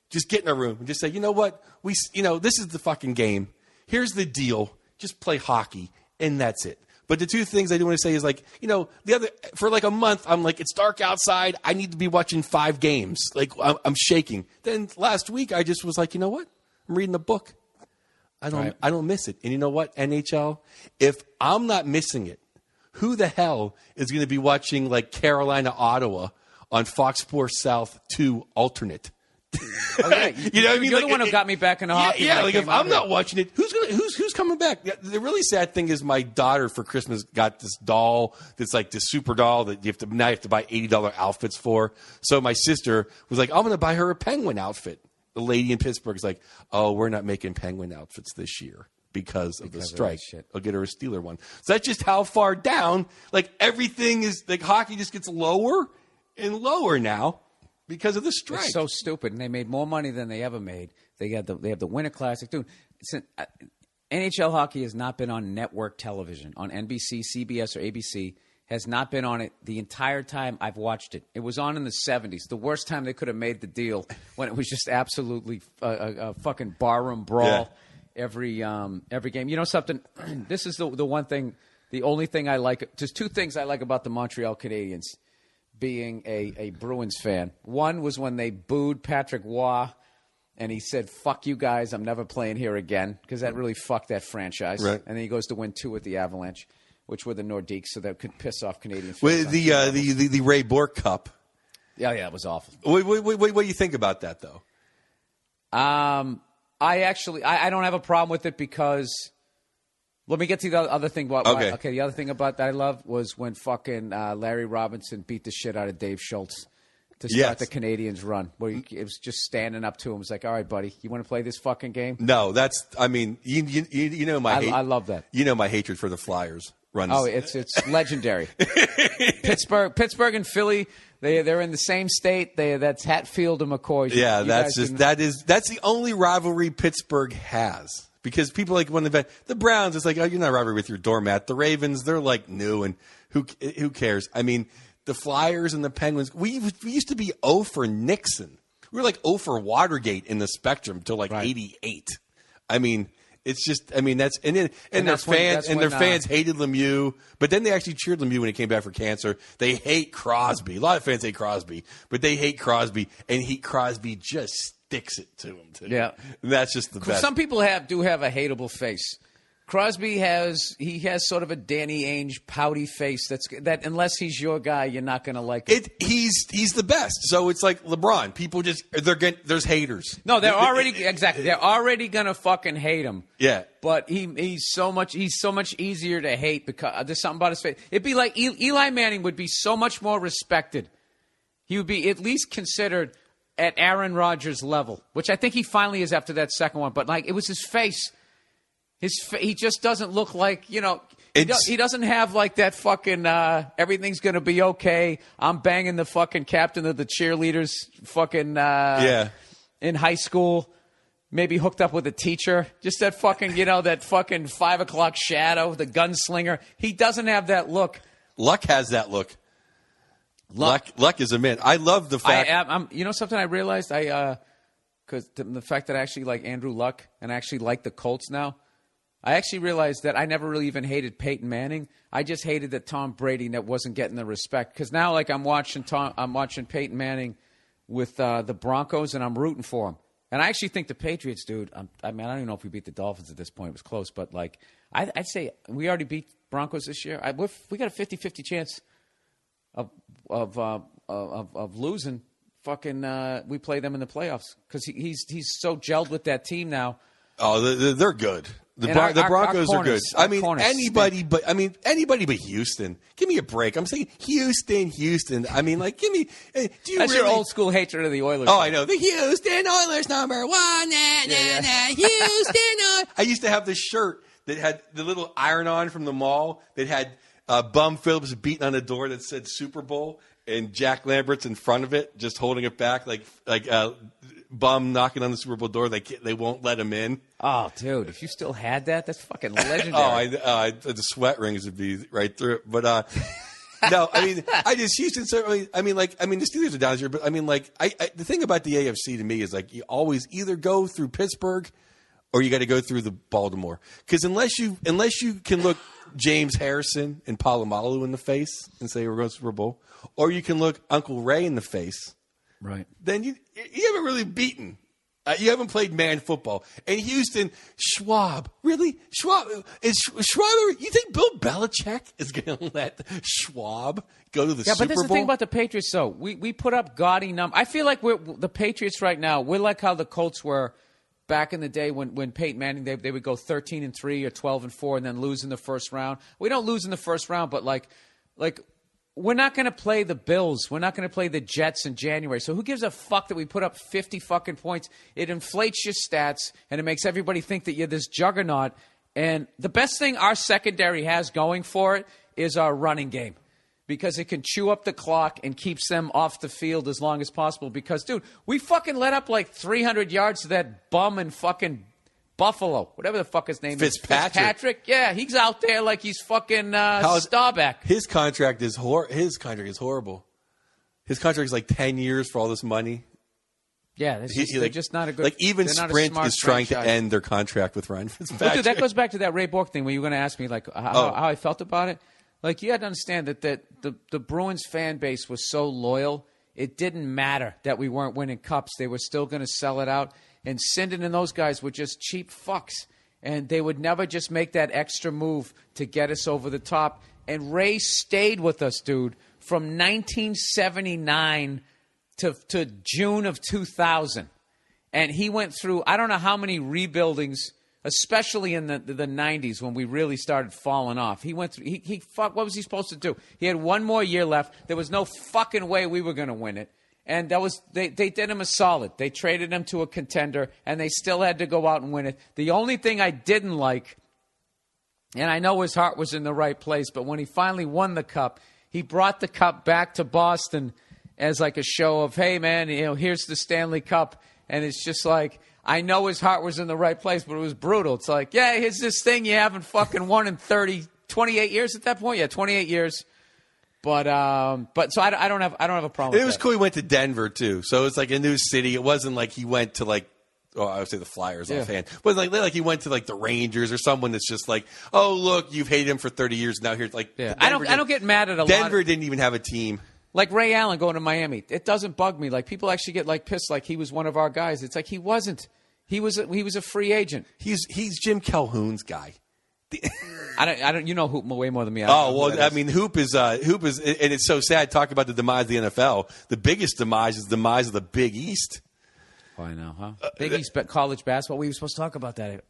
just get in a room and just say, you know what, this is the fucking game. Here's the deal. Just play hockey, and that's it. But the two things I do want to say is for like a month, I'm like, it's dark outside. I need to be watching 5 games. Like I'm shaking. Then last week, I just was like, you know what? I'm reading a book. I don't miss it. And you know what, NHL? If I'm not missing it, who the hell is going to be watching like Carolina, Ottawa on Fox Sports South 2 alternate? Oh, yeah. You know what I mean? You're the one who got me back into hockey. Yeah, like if I'm not watching it, who's coming back? The really sad thing is my daughter for Christmas got this doll that's like this super doll that you have to buy $80 outfits for. So my sister was like, I'm going to buy her a penguin outfit. The lady in Pittsburgh is like, oh, we're not making penguin outfits this year because of the strike. I'll get her a Steeler one. So that's just how far down. Like everything is like hockey just gets lower and lower now because of the strike. It's so stupid, and they made more money than they ever made. They have the Winter Classic, dude. NHL hockey has not been on network television on NBC, CBS, or ABC. Has not been on it the entire time I've watched it. It was on in the 70s, the worst time they could have made the deal, when it was just absolutely a fucking barroom brawl every game. You know something? This is the one thing, the only thing I like. There's 2 things I like about the Montreal Canadiens being a Bruins fan. One was when they booed Patrick Roy, and he said, "Fuck you guys, I'm never playing here again," because that really fucked that franchise. Right. And then he goes to win 2 with the Avalanche, which were the Nordiques, so that could piss off Canadian fans. With the Ray Bork Cup. Yeah, it was awful. What do you think about that, though? I don't have a problem with it because let me get to the other thing. Okay, the other thing about that I love was when fucking Larry Robinson beat the shit out of Dave Schultz to start the Canadiens run, where it was just standing up to him. It was like, all right, buddy, you want to play this fucking game? No, you know my I love that. You know my hatred for the Flyers. Runs. Oh, it's legendary. Pittsburgh and Philly, they're in the same state. That's Hatfield and McCoy. Yeah, that's the only rivalry Pittsburgh has. Because people like when the Browns, it's like, oh, you're not rivalry with your doormat. The Ravens, they're like new, and who cares? I mean, the Flyers and the Penguins, we used to be 0 for Nixon. We were like 0 for Watergate in the Spectrum till like 88. I mean. It's just, I mean, their fans hated Lemieux, but then they actually cheered Lemieux when he came back for cancer. They hate Crosby. A lot of fans hate Crosby, but they hate Crosby, and Crosby just sticks it to him too. Yeah, and that's just the best. Some people do have a hateable face. Crosby has sort of a Danny Ainge pouty face. That unless he's your guy, you're not going to like it. He's the best. So it's like LeBron. People there's haters. No, they're already going to fucking hate him. Yeah, but he's so much easier to hate because there's something about his face. It'd be like Eli Manning would be so much more respected. He would be at least considered at Aaron Rodgers' level, which I think he finally is after that second one. But like it was his face. He just doesn't look like, he doesn't have like that fucking everything's going to be okay. I'm banging the fucking captain of the cheerleaders fucking in high school, maybe hooked up with a teacher. Just that fucking, that fucking 5 o'clock shadow, the gunslinger. He doesn't have that look. Luck has that look. Luck is a man. I love the fact. Something I realized? Because the fact that I actually like Andrew Luck and I actually like the Colts now. I actually realized that I never really even hated Peyton Manning. I just hated that Tom Brady that wasn't getting the respect. Because now, like, I'm watching Peyton Manning with the Broncos, and I'm rooting for him. And I actually think the Patriots, dude. I don't even know if we beat the Dolphins at this point. It was close, but like, I'd say we already beat Broncos this year. We got a 50-50 chance of losing. Fucking, we play them in the playoffs because he's so gelled with that team now. Oh, they're good. The our Broncos are good. corners- I our mean, corners anybody but Houston. Give me a break. I'm saying Houston. I mean, like, give me. Do you That's really? your old school hatred of the Oilers. Oh, I know. The Houston Oilers number 1. Houston. I used to have this shirt that had the little iron-on from the mall that had Bum Phillips beating on the door that said Super Bowl, and Jack Lambert's in front of it, just holding it back, like Bum knocking on the Super Bowl door. They won't let him in. Oh, dude, if you still had that, that's fucking legendary. The sweat rings would be right through it. But no, I mean, Houston certainly. I mean, the Steelers are down this year, but I mean, like, the thing about the AFC to me is like you always either go through Pittsburgh or you got to go through the Baltimore, because unless you can look James Harrison and Palomalu in the face and say we're going to Super Bowl, or you can look Uncle Ray in the face, right? Then you haven't really beaten. You haven't played man football. And Houston, Schwab, really? Schwab? You think Bill Belichick is going to let Schwab go to the Super Bowl? Yeah, but that's the thing about the Patriots, though. We put up gaudy numbers. I feel like the Patriots right now, we're like how the Colts were back in the day when Peyton Manning, they would go 13-3 or 12-4 and then lose in the first round. We don't lose in the first round, but like we're not going to play the Bills. We're not going to play the Jets in January. So who gives a fuck that we put up 50 fucking points? It inflates your stats, and it makes everybody think that you're this juggernaut. And the best thing our secondary has going for it is our running game, because it can chew up the clock and keeps them off the field as long as possible. Because, dude, we fucking let up like 300 yards to that bum in fucking Buffalo, whatever the fuck his name is. Fitzpatrick. Yeah, he's out there like he's fucking Staubach. His contract is horrible. His contract is like 10 years for all this money. Yeah, they're just not a good. Like, even Sprint is trying to end their contract with Ryan Fitzpatrick. But dude, that goes back to that Ray Bork thing where you were going to ask me like how I felt about it. Like, you had to understand that the Bruins fan base was so loyal, it didn't matter that we weren't winning cups. They were still going to sell it out. And Sinden and those guys were just cheap fucks. And they would never just make that extra move to get us over the top. And Ray stayed with us, dude, from 1979 to June of 2000. And he went through, I don't know how many rebuildings, especially in the 90s when we really started falling off. He went through, what was he supposed to do? He had one more year left. There was no fucking way we were going to win it. And they did him a solid. They traded him to a contender, and they still had to go out and win it. The only thing I didn't like, and I know his heart was in the right place, but when he finally won the cup, he brought the cup back to Boston as like a show of, hey, man, here's the Stanley Cup. And it's just like, I know his heart was in the right place, but it was brutal. It's like, yeah, here's this thing you haven't fucking won in 28 years at that point. Yeah, 28 years. But so I don't have a problem with it. It was that. cool he went to Denver, too. So it's like a new city. It wasn't like he went to I would say the Flyers offhand. It wasn't like he went to like the Rangers or someone that's just like, oh, look, you've hated him for 30 years. Now here's like, yeah. I don't get mad at a lot. Denver didn't even have a team. Like Ray Allen going to Miami. It doesn't bug me. Like, people actually get like pissed like he was one of our guys. It's like he wasn't. He was a free agent. He's Jim Calhoun's guy. I don't. You know Hoop way more than me. I mean, Hoop is, and it's so sad. Talk about the demise of the NFL. The biggest demise is the demise of the Big East. Oh, I know, huh? Big East college basketball. We were supposed to talk about that.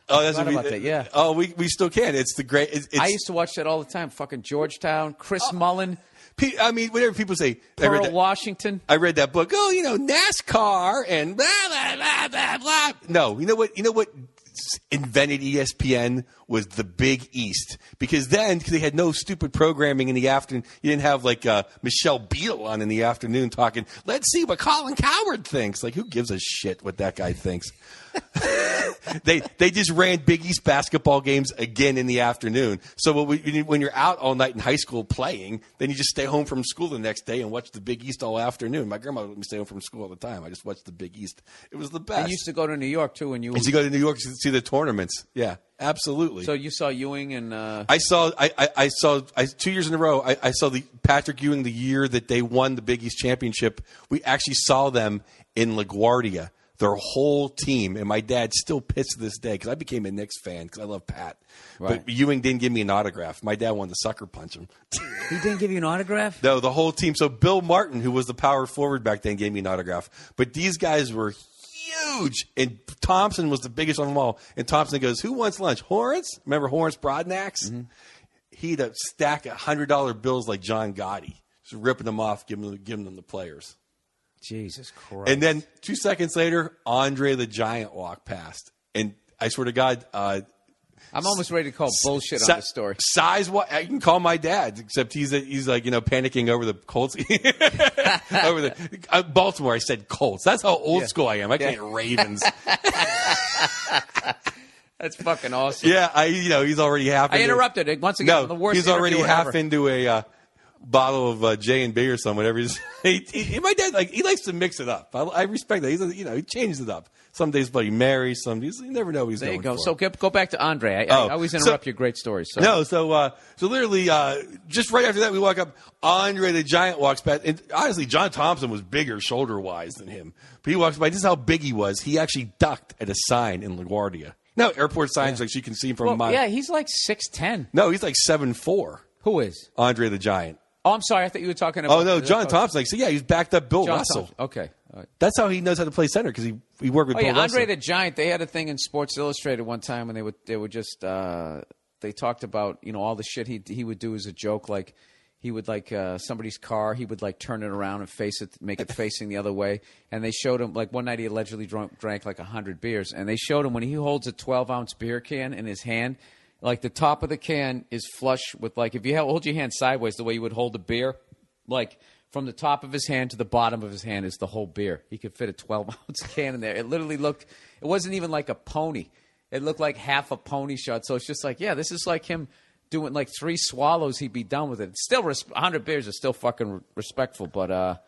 That's about that. Yeah. Oh, we still can. It's the great. I used to watch that all the time. Fucking Georgetown, Chris Mullen. I mean, whatever people say. Pearl Washington. I read that book. Oh, NASCAR and blah blah blah blah blah. No, you know what invented ESPN was the Big East, because they had no stupid programming in the afternoon. You didn't have like Michelle Beadle on in the afternoon talking, let's see what Colin Cowherd thinks. Like, who gives a shit what that guy thinks? They just ran Big East basketball games again in the afternoon. So when you're out all night in high school playing, then you just stay home from school the next day and watch the Big East all afternoon. My grandma let me stay home from school all the time. I just watched the Big East. It was the best. I used to go to New York too, and you used to go to New York to see the tournaments. Yeah, absolutely. So you saw Ewing and I saw 2 years in a row. I saw the Patrick Ewing the year that they won the Big East championship. We actually saw them in LaGuardia. Their whole team, and my dad's still pissed to this day because I became a Knicks fan because I love Pat. Right. But Ewing didn't give me an autograph. My dad wanted to sucker punch him. He didn't give you an autograph? No, the whole team. So Bill Martin, who was the power forward back then, gave me an autograph. But these guys were huge. And Thompson was the biggest of them all. And Thompson goes, "Who wants lunch? Horrence? Remember Horrence Broadnax? Mm-hmm. He'd stack $100 bills like John Gotti, just ripping them off, giving them the players." Jesus Christ. And then 2 seconds later, Andre the Giant walked past. And I swear to God, I'm almost ready to call bullshit on this story. Size-wise, I can call my dad, except he's like, panicking over the Colts. Over the Baltimore, I said Colts. That's how old school I am. I can't Ravens. That's fucking awesome. Yeah, he's already half. I interrupted it once again. No, the worst he's already half ever. into a bottle of J&B or something. Whatever. My dad, he likes to mix it up. I respect that. He changes it up. Some days, but he marries. Some days, you never know what he's there going you go. for. So go back to Andre. I always interrupt your great stories. So. No, so literally, just right after that, we walk up. Andre the Giant walks past. And honestly, John Thompson was bigger shoulder-wise than him. But he walks by. This is how big he was. He actually ducked at a sign in LaGuardia. Now, airport signs, like you can see from my... Yeah, he's like 6'10". No, he's like 7'4". Who is? Andre the Giant. Oh, I'm sorry. I thought you were talking about... Oh, no, John Thompson. He's backed up Bill Russell. Thompson. Okay. All right. That's how he knows how to play center, because he worked with Bill Russell. Andre the Giant, they had a thing in Sports Illustrated one time, and they would just... they talked about, all the shit he would do as a joke, like... He would somebody's car. He would turn it around and make it facing the other way. And they showed him one night he allegedly drank 100 beers. And they showed him when he holds a 12-ounce beer can in his hand, the top of the can is flush with if you hold your hand sideways the way you would hold a beer, from the top of his hand to the bottom of his hand is the whole beer. He could fit a 12-ounce can in there. It literally looked. It wasn't even like a pony. It looked like half a pony shot. So it's just this is like him. Doing 3 swallows, he'd be done with it. Still, 100 beers is still fucking respectful, but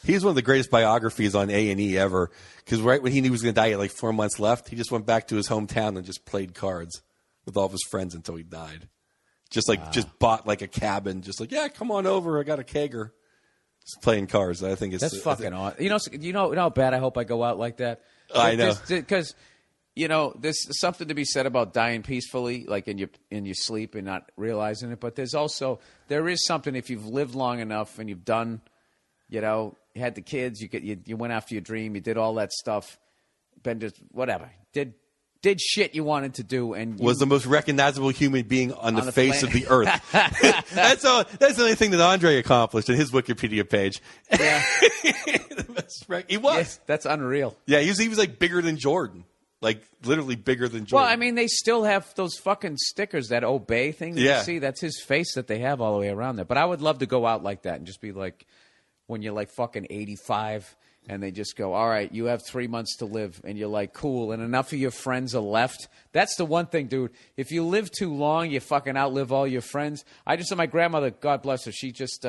he's one of the greatest biographies on A&E ever. Because right when he knew he was going to die, at 4 months left, he just went back to his hometown and just played cards with all of his friends until he died. Just bought a cabin, come on over, I got a kegger. Just playing cards. I think that's fucking awesome. You know how bad I hope I go out like that. I know because. There's something to be said about dying peacefully, in your sleep and not realizing it. But there is something if you've lived long enough and you've done, you had the kids, you went after your dream, you did all that stuff, been just whatever, did shit you wanted to do, and was the most recognizable human being on the face of the earth. That's the only thing that Andre accomplished in his Wikipedia page. Yeah, he was. Yeah, that's unreal. Yeah, he was bigger than Jordan. Literally bigger than Jordan. Well, I mean, they still have those fucking stickers, that obey thing that you see. That's his face that they have all the way around there. But I would love to go out like that and just be when you're fucking 85 and they just go, all right, you have 3 months to live. And you're cool. And enough of your friends are left. That's the one thing, dude. If you live too long, you fucking outlive all your friends. I just saw my grandmother, God bless her, she just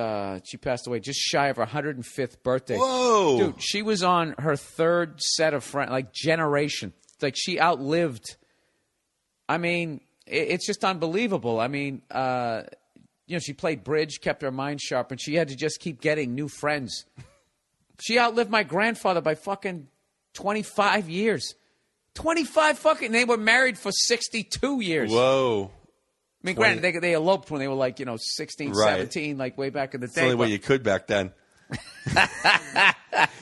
she passed away just shy of her 105th birthday. Whoa. Dude, she was on her third set of friends, generation. She outlived. I mean, it's just unbelievable. I mean, she played bridge, kept her mind sharp, and she had to just keep getting new friends. She outlived my grandfather by fucking 25 years. 25 fucking. They were married for 62 years. Whoa. I mean, granted, they eloped when they were 16, right. 17, way back in the day. It's the only way you could back then.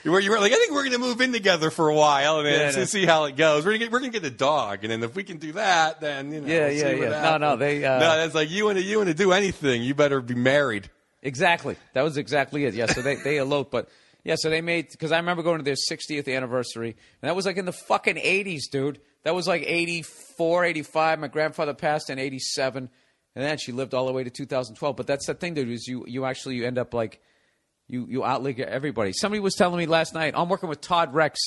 you were I think we're going to move in together for a while and see how it goes. We're going to get a dog, and then if we can do that, then we'll see what happens. No, they no, that's you want to do anything, you better be married. Exactly, that was exactly it. Yeah, so they eloped, but yeah, so they made, because I remember going to their 60th anniversary, and that was in the fucking 80s, dude. That was 84, 85. My grandfather passed in 87, and then she lived all the way to 2012. But that's the thing, dude, is you actually end up You outlive everybody. Somebody was telling me last night, I'm working with Todd Rex,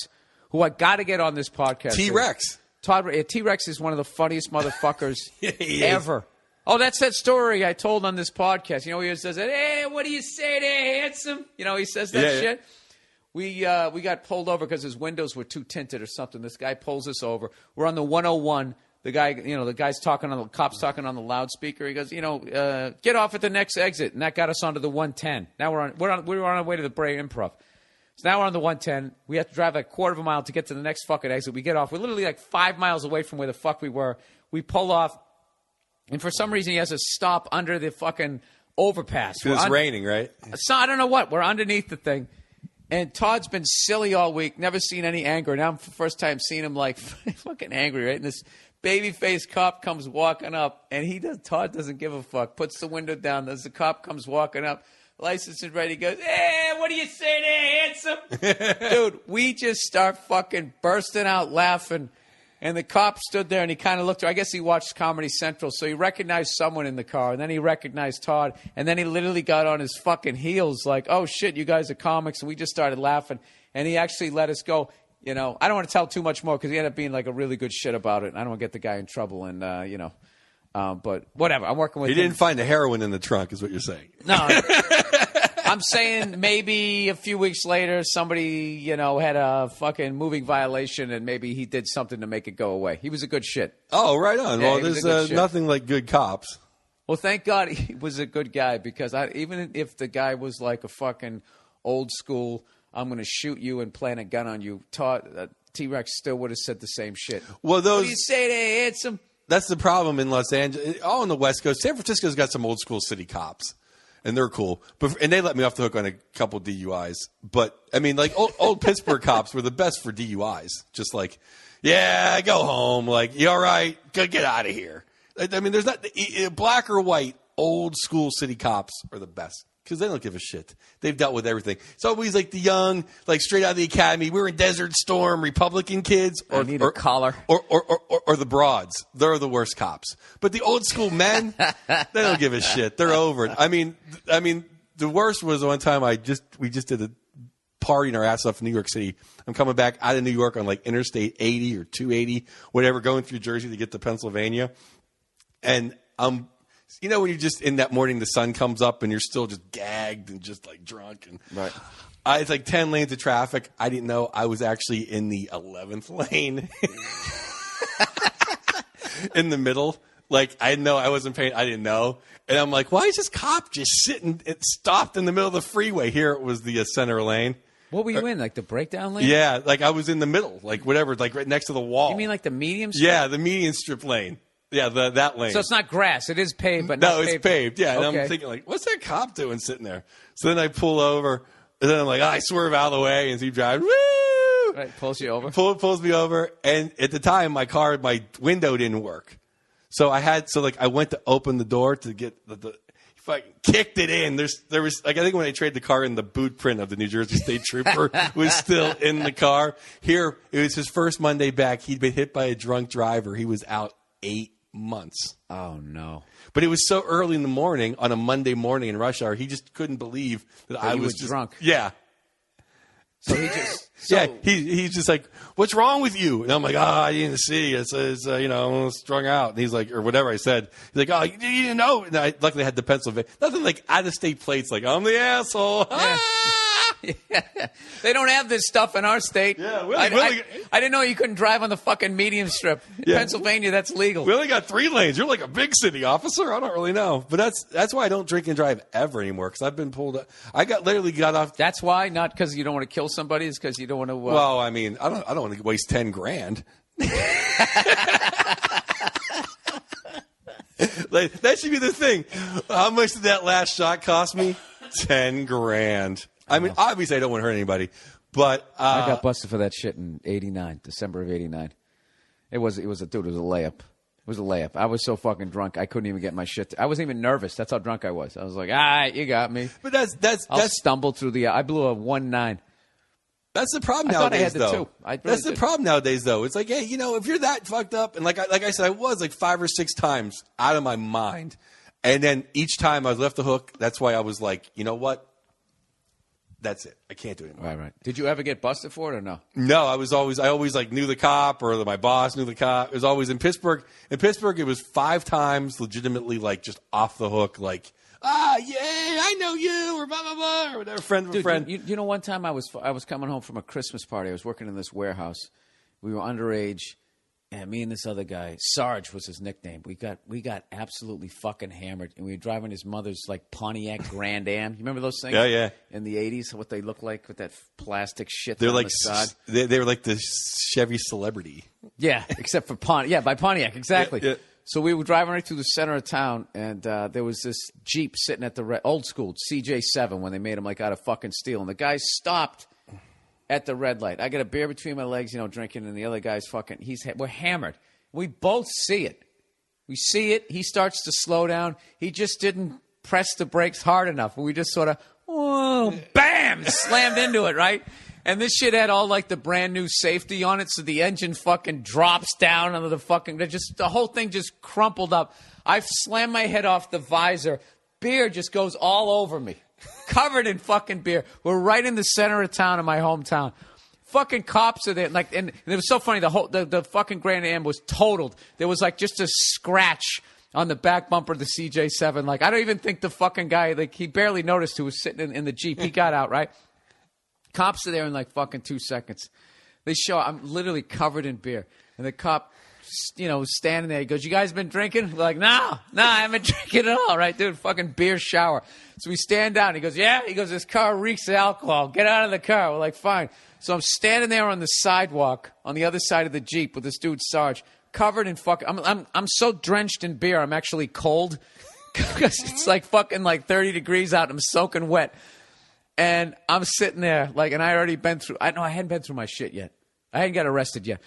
who I got to get on this podcast. T-Rex. T-Rex is one of the funniest motherfuckers ever. Oh, that's that story I told on this podcast. He says, hey, what do you say there, handsome? He says that shit. Yeah. We got pulled over because his windows were too tinted or something. This guy pulls us over. We're on the 101. The guy, the guy's cop's talking on the loudspeaker. He goes, get off at the next exit, and that got us onto the 110. Now we were on our way to the Bray Improv. So now we're on the 110. We have to drive a quarter of a mile to get to the next fucking exit. We get off. We're literally 5 miles away from where the fuck we were. We pull off, and for some reason he has us stop under the fucking overpass. Because it's raining, right? So I don't know what. We're underneath the thing. And Todd's been silly all week, never seen any anger. Now I'm for the first time seeing him like fucking angry, right? And this baby-faced cop comes walking up, and Todd doesn't give a fuck, puts the window down. As the cop comes walking up, license is ready, he goes, hey, what do you say there, handsome? Dude, we just start fucking bursting out laughing. And the cop stood there, and he kind of looked. I guess he watched Comedy Central, so he recognized someone in the car, and then he recognized Todd, and then he literally got on his fucking heels like, oh, shit, you guys are comics, and we just started laughing. And he actually let us go. You know, I don't want to tell too much more because he ended up being like a really good shit about it, and I don't want to get the guy in trouble, and, but whatever. I'm working with him. He didn't find the heroin in the trunk is what you're saying. No. I'm saying maybe a few weeks later, somebody, had a fucking moving violation and maybe he did something to make it go away. He was a good shit. Oh, right on. Yeah, well, there's nothing like good cops. Well, thank God he was a good guy because even if the guy was like a fucking old school, I'm going to shoot you and plant a gun on you, T-Rex still would have said the same shit. Well, What do you say there, handsome? That's the problem in Los Angeles. All on the West Coast. San Francisco's got some old school city cops. And they're cool, and they let me off the hook on a couple DUIs. But I mean, like old Pittsburgh cops were the best for DUIs. Just like, yeah, go home. Like, you all right? Get out of here. I mean, there's not black or white. Old school city cops are the best because they don't give a shit. They've dealt with everything. It's always like the young, like straight out of the academy. We're in Desert Storm, Republican kids, or need a collar, or the broads. They're the worst cops. But the old school men, they don't give a shit. They're over it. I mean, the worst was one time we just did a partying our ass off in New York City. I'm coming back out of New York on like Interstate 80 or 280, whatever, going through Jersey to get to Pennsylvania, and you know when you're just in that morning, the sun comes up and you're still just gagged and just like drunk and right. It's like 10 lanes of traffic. I didn't know I was actually in the 11th lane in the middle. Like I didn't know I wasn't paying. I didn't know. And I'm like, why is this cop just sitting? It stopped in the middle of the freeway. Here it was the center lane. What were you in? Like the breakdown lane? Yeah. Like I was in the middle, like whatever, like right next to the wall. You mean like the medium strip? Yeah. The median strip lane. Yeah, that lane. So it's not grass. It is paved, but no, not it's paved. Yeah, and okay. I'm thinking like, what's that cop doing sitting there? So then I pull over, and then I'm like, I swerve out of the way and see driving. Woo! Right, pulls you over. Pulls me over, and at the time, my window didn't work. So I went to open the door to get the fucking kicked it in. There was like I think when I traded the car in, the boot print of the New Jersey State Trooper was still in the car. Here it was his first Monday back. He'd been hit by a drunk driver. He was out 8 months. Oh no! But it was so early in the morning on a Monday morning in rush hour. He just couldn't believe that I was just drunk. Yeah. So he just he's just like, what's wrong with you? And I'm like, I didn't see. It's I'm strung out. And he's like, or whatever I said. He's like, oh, you didn't know. And I luckily had the Pennsylvania. Nothing like out of state plates. Like I'm the asshole. Yeah. Yeah. They don't have this stuff in our state. Yeah, I didn't know you couldn't drive on the fucking medium strip. In Pennsylvania, that's legal. We only got 3 lanes. You're like a big city officer. I don't really know, but that's why I don't drink and drive ever anymore because I've been pulled. I literally got off. That's why, not because you don't want to kill somebody. It's because you don't want to. Well, I mean, I don't want to waste $10,000. Like, that should be the thing. How much did that last shot cost me? $10,000. I mean, obviously, I don't want to hurt anybody, but I got busted for that shit in '89, December of '89. It was a layup. It was a layup. I was so fucking drunk, I couldn't even get my shit. I wasn't even nervous. That's how drunk I was. I was like, all right, you got me. But that's stumbled through I blew a 1.9. That's the problem I nowadays, thought I had though. That's the problem nowadays, though. It's like, hey, if you're that fucked up, and like I said, I was like 5 or 6 times out of my mind, and then each time I was left the hook. That's why I was like, you know what? That's it. I can't do it anymore. Right. Did you ever get busted for it or no? No, I always like knew the cop or my boss knew the cop. It was always in Pittsburgh. In Pittsburgh, it was 5 times legitimately like just off the hook, like, yeah, I know you, or blah, blah, blah, or whatever, friend of a friend. You know, one time I was coming home from a Christmas party. I was working in this warehouse. We were underage. And me and this other guy, Sarge was his nickname. We got absolutely fucking hammered, and we were driving his mother's like Pontiac Grand Am. You remember those things? Yeah. In the '80s, what they look like with that plastic shit. They're on like the side. They were like the Chevy Celebrity. Yeah, except for Pontiac. Yeah, by Pontiac, exactly. Yeah. So we were driving right through the center of town, and there was this Jeep sitting at the old school CJ7 when they made them like out of fucking steel, and the guy stopped at the red light. I got a beer between my legs, drinking, and the other guy's we're hammered. We both see it. We see it. He starts to slow down. He just didn't press the brakes hard enough. We just sort of, bam, slammed into it, right? And this shit had all like the brand new safety on it, so the engine fucking drops down under the whole thing just crumpled up. I slammed my head off the visor. Beer just goes all over me, covered in fucking beer. We're right in the center of town in my hometown. Fucking cops are there, and it was so funny. The fucking Grand Am was totaled. There was like just a scratch on the back bumper of the CJ7. Like, I don't even think the fucking guy, like, he barely noticed who was sitting in the Jeep. He got out, right? Cops are there in like fucking 2 seconds. They show I'm literally covered in beer. And the cop, was standing there. He goes, "You guys been drinking?" We're like, no, I haven't drinking at all, right, dude? Fucking beer shower. So we stand down. He goes, "Yeah." He goes, "This car reeks of alcohol. Get out of the car." We're like, fine. So I'm standing there on the sidewalk on the other side of the Jeep with this dude, Sarge, covered in fucking... I'm so drenched in beer, I'm actually cold because it's like fucking like 30 degrees out. I'm soaking wet. And I'm sitting there, like, and I already been through... I hadn't been through my shit yet. I hadn't got arrested yet.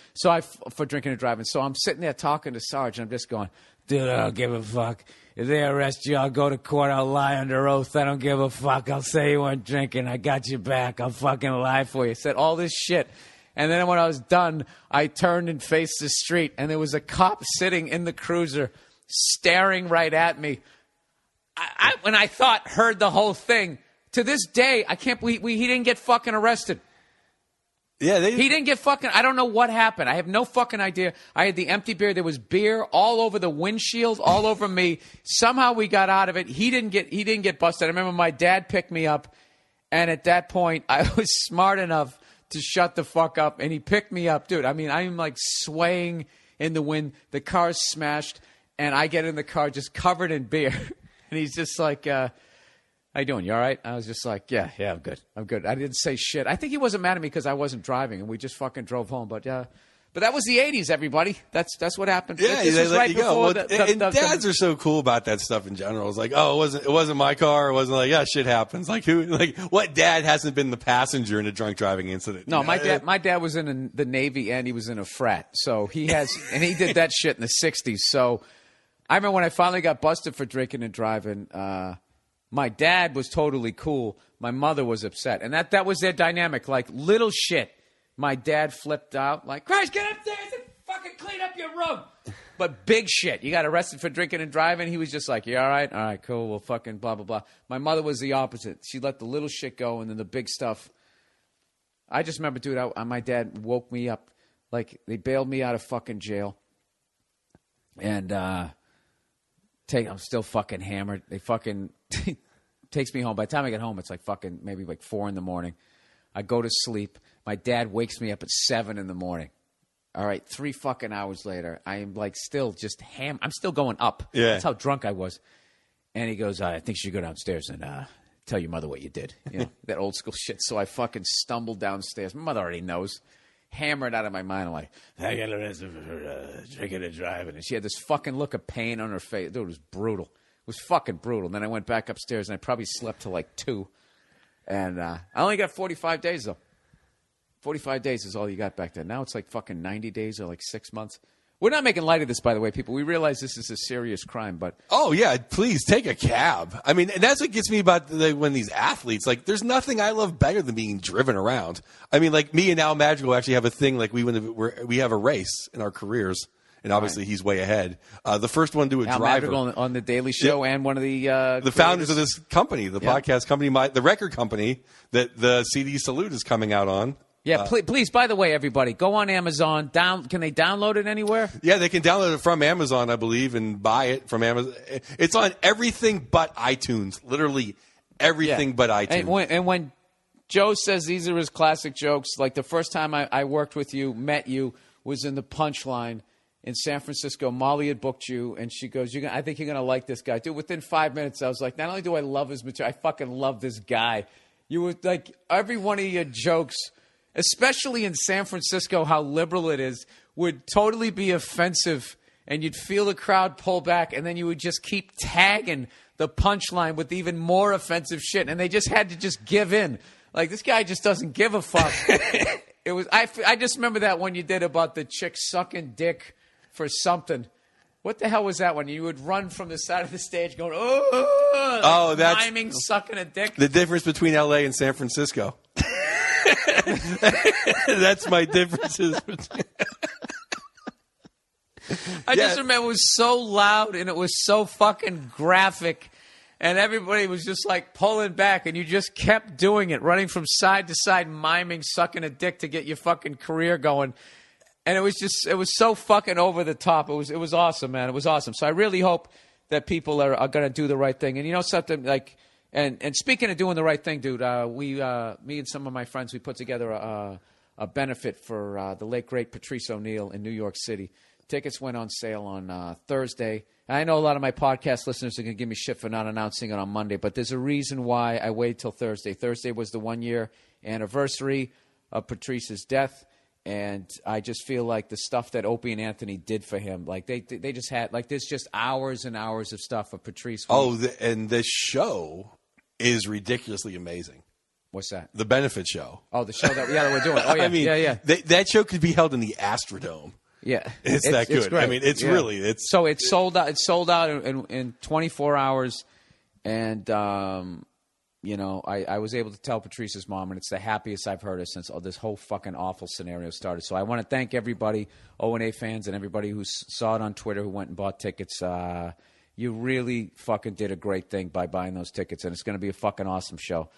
For drinking and driving. So I'm sitting there talking to Sarge, and I'm just going, "Dude, I don't give a fuck. If they arrest you, I'll go to court. I'll lie under oath. I don't give a fuck. I'll say you weren't drinking. I got you back. I'll fucking lie for you." Said all this shit. And then when I was done, I turned and faced the street, and there was a cop sitting in the cruiser staring right at me. When I thought, heard the whole thing. To this day, I can't believe he didn't get fucking arrested. Yeah, he didn't get fucking... I don't know what happened. I have no fucking idea. I had the empty beer. There was beer all over the windshield, all over me. Somehow we got out of it. He didn't get busted. I remember my dad picked me up, and at that point, I was smart enough to shut the fuck up, and he picked me up. Dude, I mean, I'm like swaying in the wind. The car's smashed, and I get in the car just covered in beer. And he's just like... "How you doing? You all right?" I was just like, yeah, I'm good. I didn't say shit. I think he wasn't mad at me because I wasn't driving, and we just fucking drove home. But that was the 80s, everybody. That's what happened. Yeah, this they was let right you go. before And dads are so cool about that stuff in general. It's like, oh, it wasn't my car. It wasn't like, yeah, shit happens. Like what dad hasn't been the passenger in a drunk driving incident? No, my dad was in the Navy and he was in a frat, so he did that shit in the 60s. So I remember when I finally got busted for drinking and driving. My dad was totally cool. My mother was upset. And that was their dynamic. Like, little shit. My dad flipped out. Like, "Christ, get upstairs and fucking clean up your room." But big shit. You got arrested for drinking and driving. He was just like, "You all right? All right, cool. Well, fucking blah, blah, blah." My mother was the opposite. She let the little shit go, and then the big stuff. I just remember, dude, my dad woke me up. Like, they bailed me out of fucking jail. And, I'm still fucking hammered. They fucking takes me home. By the time I get home, it's like fucking maybe like 4 a.m. I go to sleep. My dad wakes me up at 7 a.m. All right, 3 fucking hours later, I am like still just I'm still going up. Yeah. That's how drunk I was. And he goes, "I think you should go downstairs and tell your mother what you did." That old school shit. So I fucking stumbled downstairs. My mother already knows. Hammered out of my mind. I'm like, "I got arrested for drinking and driving." And she had this fucking look of pain on her face. Dude, it was brutal. It was fucking brutal. And then I went back upstairs, and I probably slept till like 2. And I only got 45 days, though. 45 days is all you got back then. Now it's like fucking 90 days or like 6 months. We're not making light of this, by the way, people. We realize this is a serious crime, but... Oh, yeah, please, take a cab. I mean, and that's what gets me about when these athletes, like, there's nothing I love better than being driven around. I mean, like, me and Al Madrigal actually have a thing, like, we have a race in our careers, and obviously he's way ahead. The first one to a Al driver. Madrigal on The Daily Show, and one of the founders of this company, the podcast company, the record company that the CD Salute is coming out on. Yeah, please, by the way, everybody, go on Amazon. Can they download it anywhere? Yeah, they can download it from Amazon, I believe, and buy it from Amazon. It's on everything but iTunes. Literally everything but iTunes. And when Joe says these are his classic jokes, like the first time I worked with you, met you, was in the Punchline in San Francisco. Molly had booked you, and she goes, I think you're going to like this guy. Dude, within 5 minutes, I was like, not only do I love his material, I fucking love this guy. You were like, every one of your jokes... especially in San Francisco, how liberal it is, would totally be offensive, and you'd feel the crowd pull back, and then you would just keep tagging the Punchline with even more offensive shit, and they just had to just give in. Like, this guy just doesn't give a fuck. It was. I just remember that one you did about the chick sucking dick for something. What the hell was that one? You would run from the side of the stage going, oh, like that's miming sucking a dick. the difference between L.A. and San Francisco. That's my differences. I just remember it was so loud and it was so fucking graphic. And everybody was just like pulling back, and you just kept doing it, running from side to side, miming, sucking a dick to get your fucking career going. And it was so fucking over the top. It was awesome, man. It was awesome. So I really hope that people are going to do the right thing. And you know something, like, and speaking of doing the right thing, dude, me and some of my friends, we put together a benefit for the late great Patrice O'Neill in New York City. Tickets went on sale on Thursday. I know a lot of my podcast listeners are going to give me shit for not announcing it on Monday, but there's a reason why I waited till Thursday. Thursday was the 1-year anniversary of Patrice's death. And I just feel like the stuff that Opie and Anthony did for him, like they just had, like, there's just hours and hours of stuff of Patrice. And this show is ridiculously amazing. What's that? The benefit show. Oh, the show that we're doing. Oh, yeah, I mean, yeah. That show could be held in the Astrodome. Yeah, it's that good. It's great. I mean, it's really so it's sold out. It's sold out in 24 hours, and you know, I was able to tell Patrice's mom, and it's the happiest I've heard her since this whole fucking awful scenario started. So I want to thank everybody, O&A fans, and everybody who saw it on Twitter who went and bought tickets. You really fucking did a great thing by buying those tickets, and it's going to be a fucking awesome show.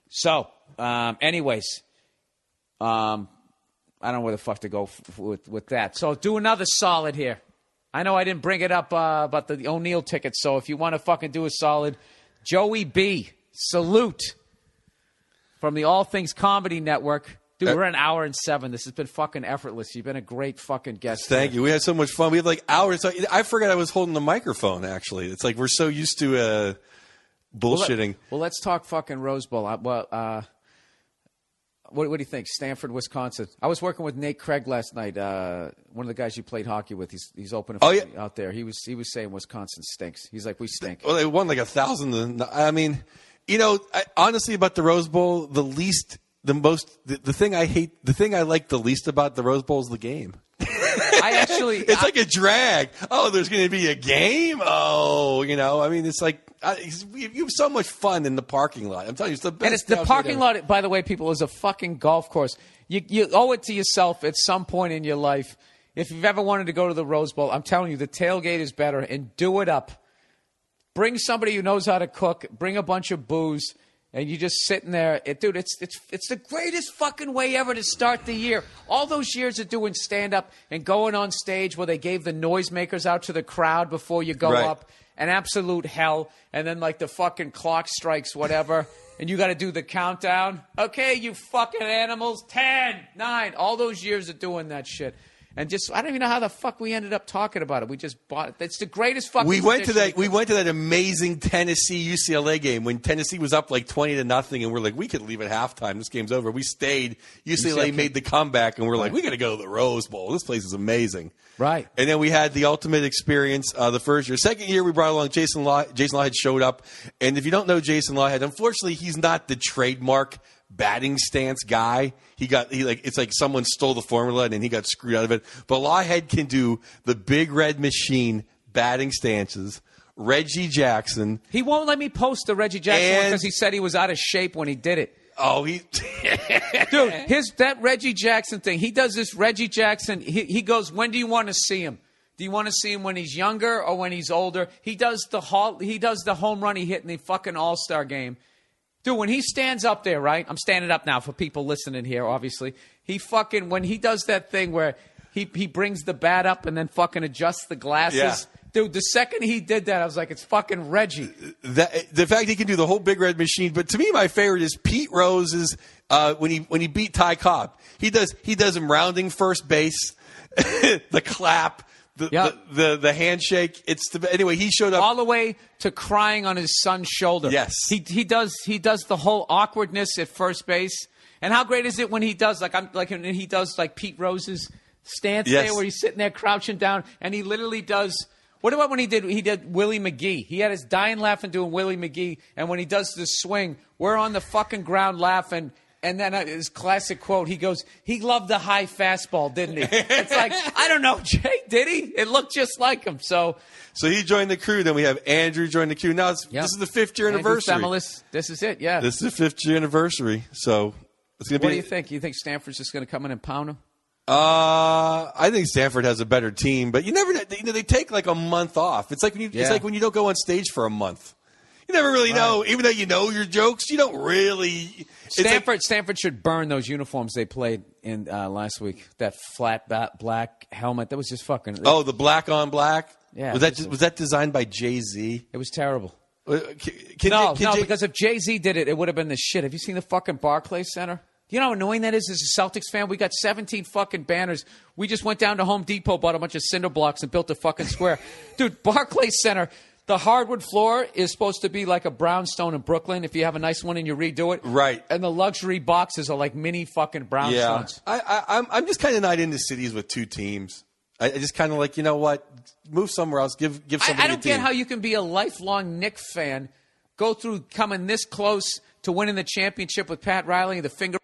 So, anyways, I don't know where the fuck to go with that. So do another solid here. I know I didn't bring it up about the O'Neill tickets, so if you want to fucking do a solid, Joey B. Salute from the All Things Comedy Network. Dude, we're an hour and 7. This has been fucking effortless. You've been a great fucking guest. Thank you. We had so much fun. We had like hours. I forgot I was holding the microphone, actually. It's like we're so used to bullshitting. Well, let's talk fucking Rose Bowl. What do you think? Stanford, Wisconsin. I was working with Nate Craig last night. One of the guys you played hockey with. He's opening out there. He was saying Wisconsin stinks. He's like, we stink. Well, they won like 1,000. I mean, you know, honestly, about the Rose Bowl, the thing I like the least about the Rose Bowl is the game. It's like a drag. Oh, there's going to be a game. Oh, you know, I mean, it's like you have so much fun in the parking lot. I'm telling you, it's the best. And it's the parking lot, by the way, people, is a fucking golf course. You owe it to yourself at some point in your life. If you've ever wanted to go to the Rose Bowl, I'm telling you, the tailgate is better, and do it up. Bring somebody who knows how to cook. Bring a bunch of booze. And you're just sitting there. Dude, it's the greatest fucking way ever to start the year. All those years of doing stand-up and going on stage where they gave the noisemakers out to the crowd before you go up. An absolute hell. And then, like, the fucking clock strikes whatever. And you got to do the countdown. Okay, you fucking animals. 10, 9. All those years of doing that shit. And just, I don't even know how the fuck we ended up talking about it. We just bought it. It's the greatest fucking. We went to that amazing Tennessee UCLA game when Tennessee was up like 20-0, and we're like, we could leave at halftime. This game's over. We stayed. UCLA made the comeback, and we're like, we got to go to the Rose Bowl. This place is amazing. Right. And then we had the ultimate experience the first year. Second year, we brought along Jason Law. Jason Lawhead showed up, and if you don't know Jason Lawhead, unfortunately, he's not the trademark batting stance guy. It's like someone stole the formula and he got screwed out of it. But Lawhead can do the big red machine batting stances. Reggie Jackson. He won't let me post the Reggie Jackson one because he said he was out of shape when he did it. Oh, dude, that Reggie Jackson thing. He does this Reggie Jackson. He goes, when do you want to see him? Do you want to see him when he's younger or when he's older? He does the home run he hit in the fucking All-Star game. Dude, when he stands up there, right? I'm standing up now for people listening here, obviously. When he does that thing where he brings the bat up and then fucking adjusts the glasses. Yeah. Dude, the second he did that, I was like, it's fucking Reggie. The fact he can do the whole big red machine. But to me, my favorite is Pete Rose's when he beat Ty Cobb. He does him rounding first base, the clap. The handshake. Anyway. He showed up all the way to crying on his son's shoulder. Yes, he does the whole awkwardness at first base. And how great is it when he does like Pete Rose's stance there, where he's sitting there crouching down, and he literally does. What about when he did Willie McGee? He had his dying laughing doing Willie McGee, and when he does the swing, we're on the fucking ground laughing. And then his classic quote, he goes, he loved the high fastball, didn't he? It's like, I don't know, Jay, did he? It looked just like him. So he joined the crew. Then we have Andrew join the crew. Now this is the 5th year anniversary. This is it, yeah. This is the 5th year anniversary. So it's going to be. What do you think? You think Stanford's just going to come in and pound him? I think Stanford has a better team, but you never know. They take like a month off. It's like when you don't go on stage for a month. You never really know. Even though you know your jokes, you don't really. Stanford should burn those uniforms they played in last week. That flat black helmet. That was just fucking. Oh, the black on black. Yeah. Was that designed by Jay-Z? It was terrible. No, because if Jay-Z did it, it would have been the shit. Have you seen the fucking Barclays Center? You know how annoying that is as a Celtics fan? We got 17 fucking banners. We just went down to Home Depot, bought a bunch of cinder blocks, and built a fucking square. Dude, Barclays Center, the hardwood floor is supposed to be like a brownstone in Brooklyn. If you have a nice one and you redo it. Right. And the luxury boxes are like mini fucking brownstones. Yeah. I'm just kind of not into cities with 2 teams. I just kind of like, you know what? Move somewhere else. Give somebody I don't a team. get how you can be a lifelong Knicks fan, go through coming this close to winning the championship with Pat Riley, the finger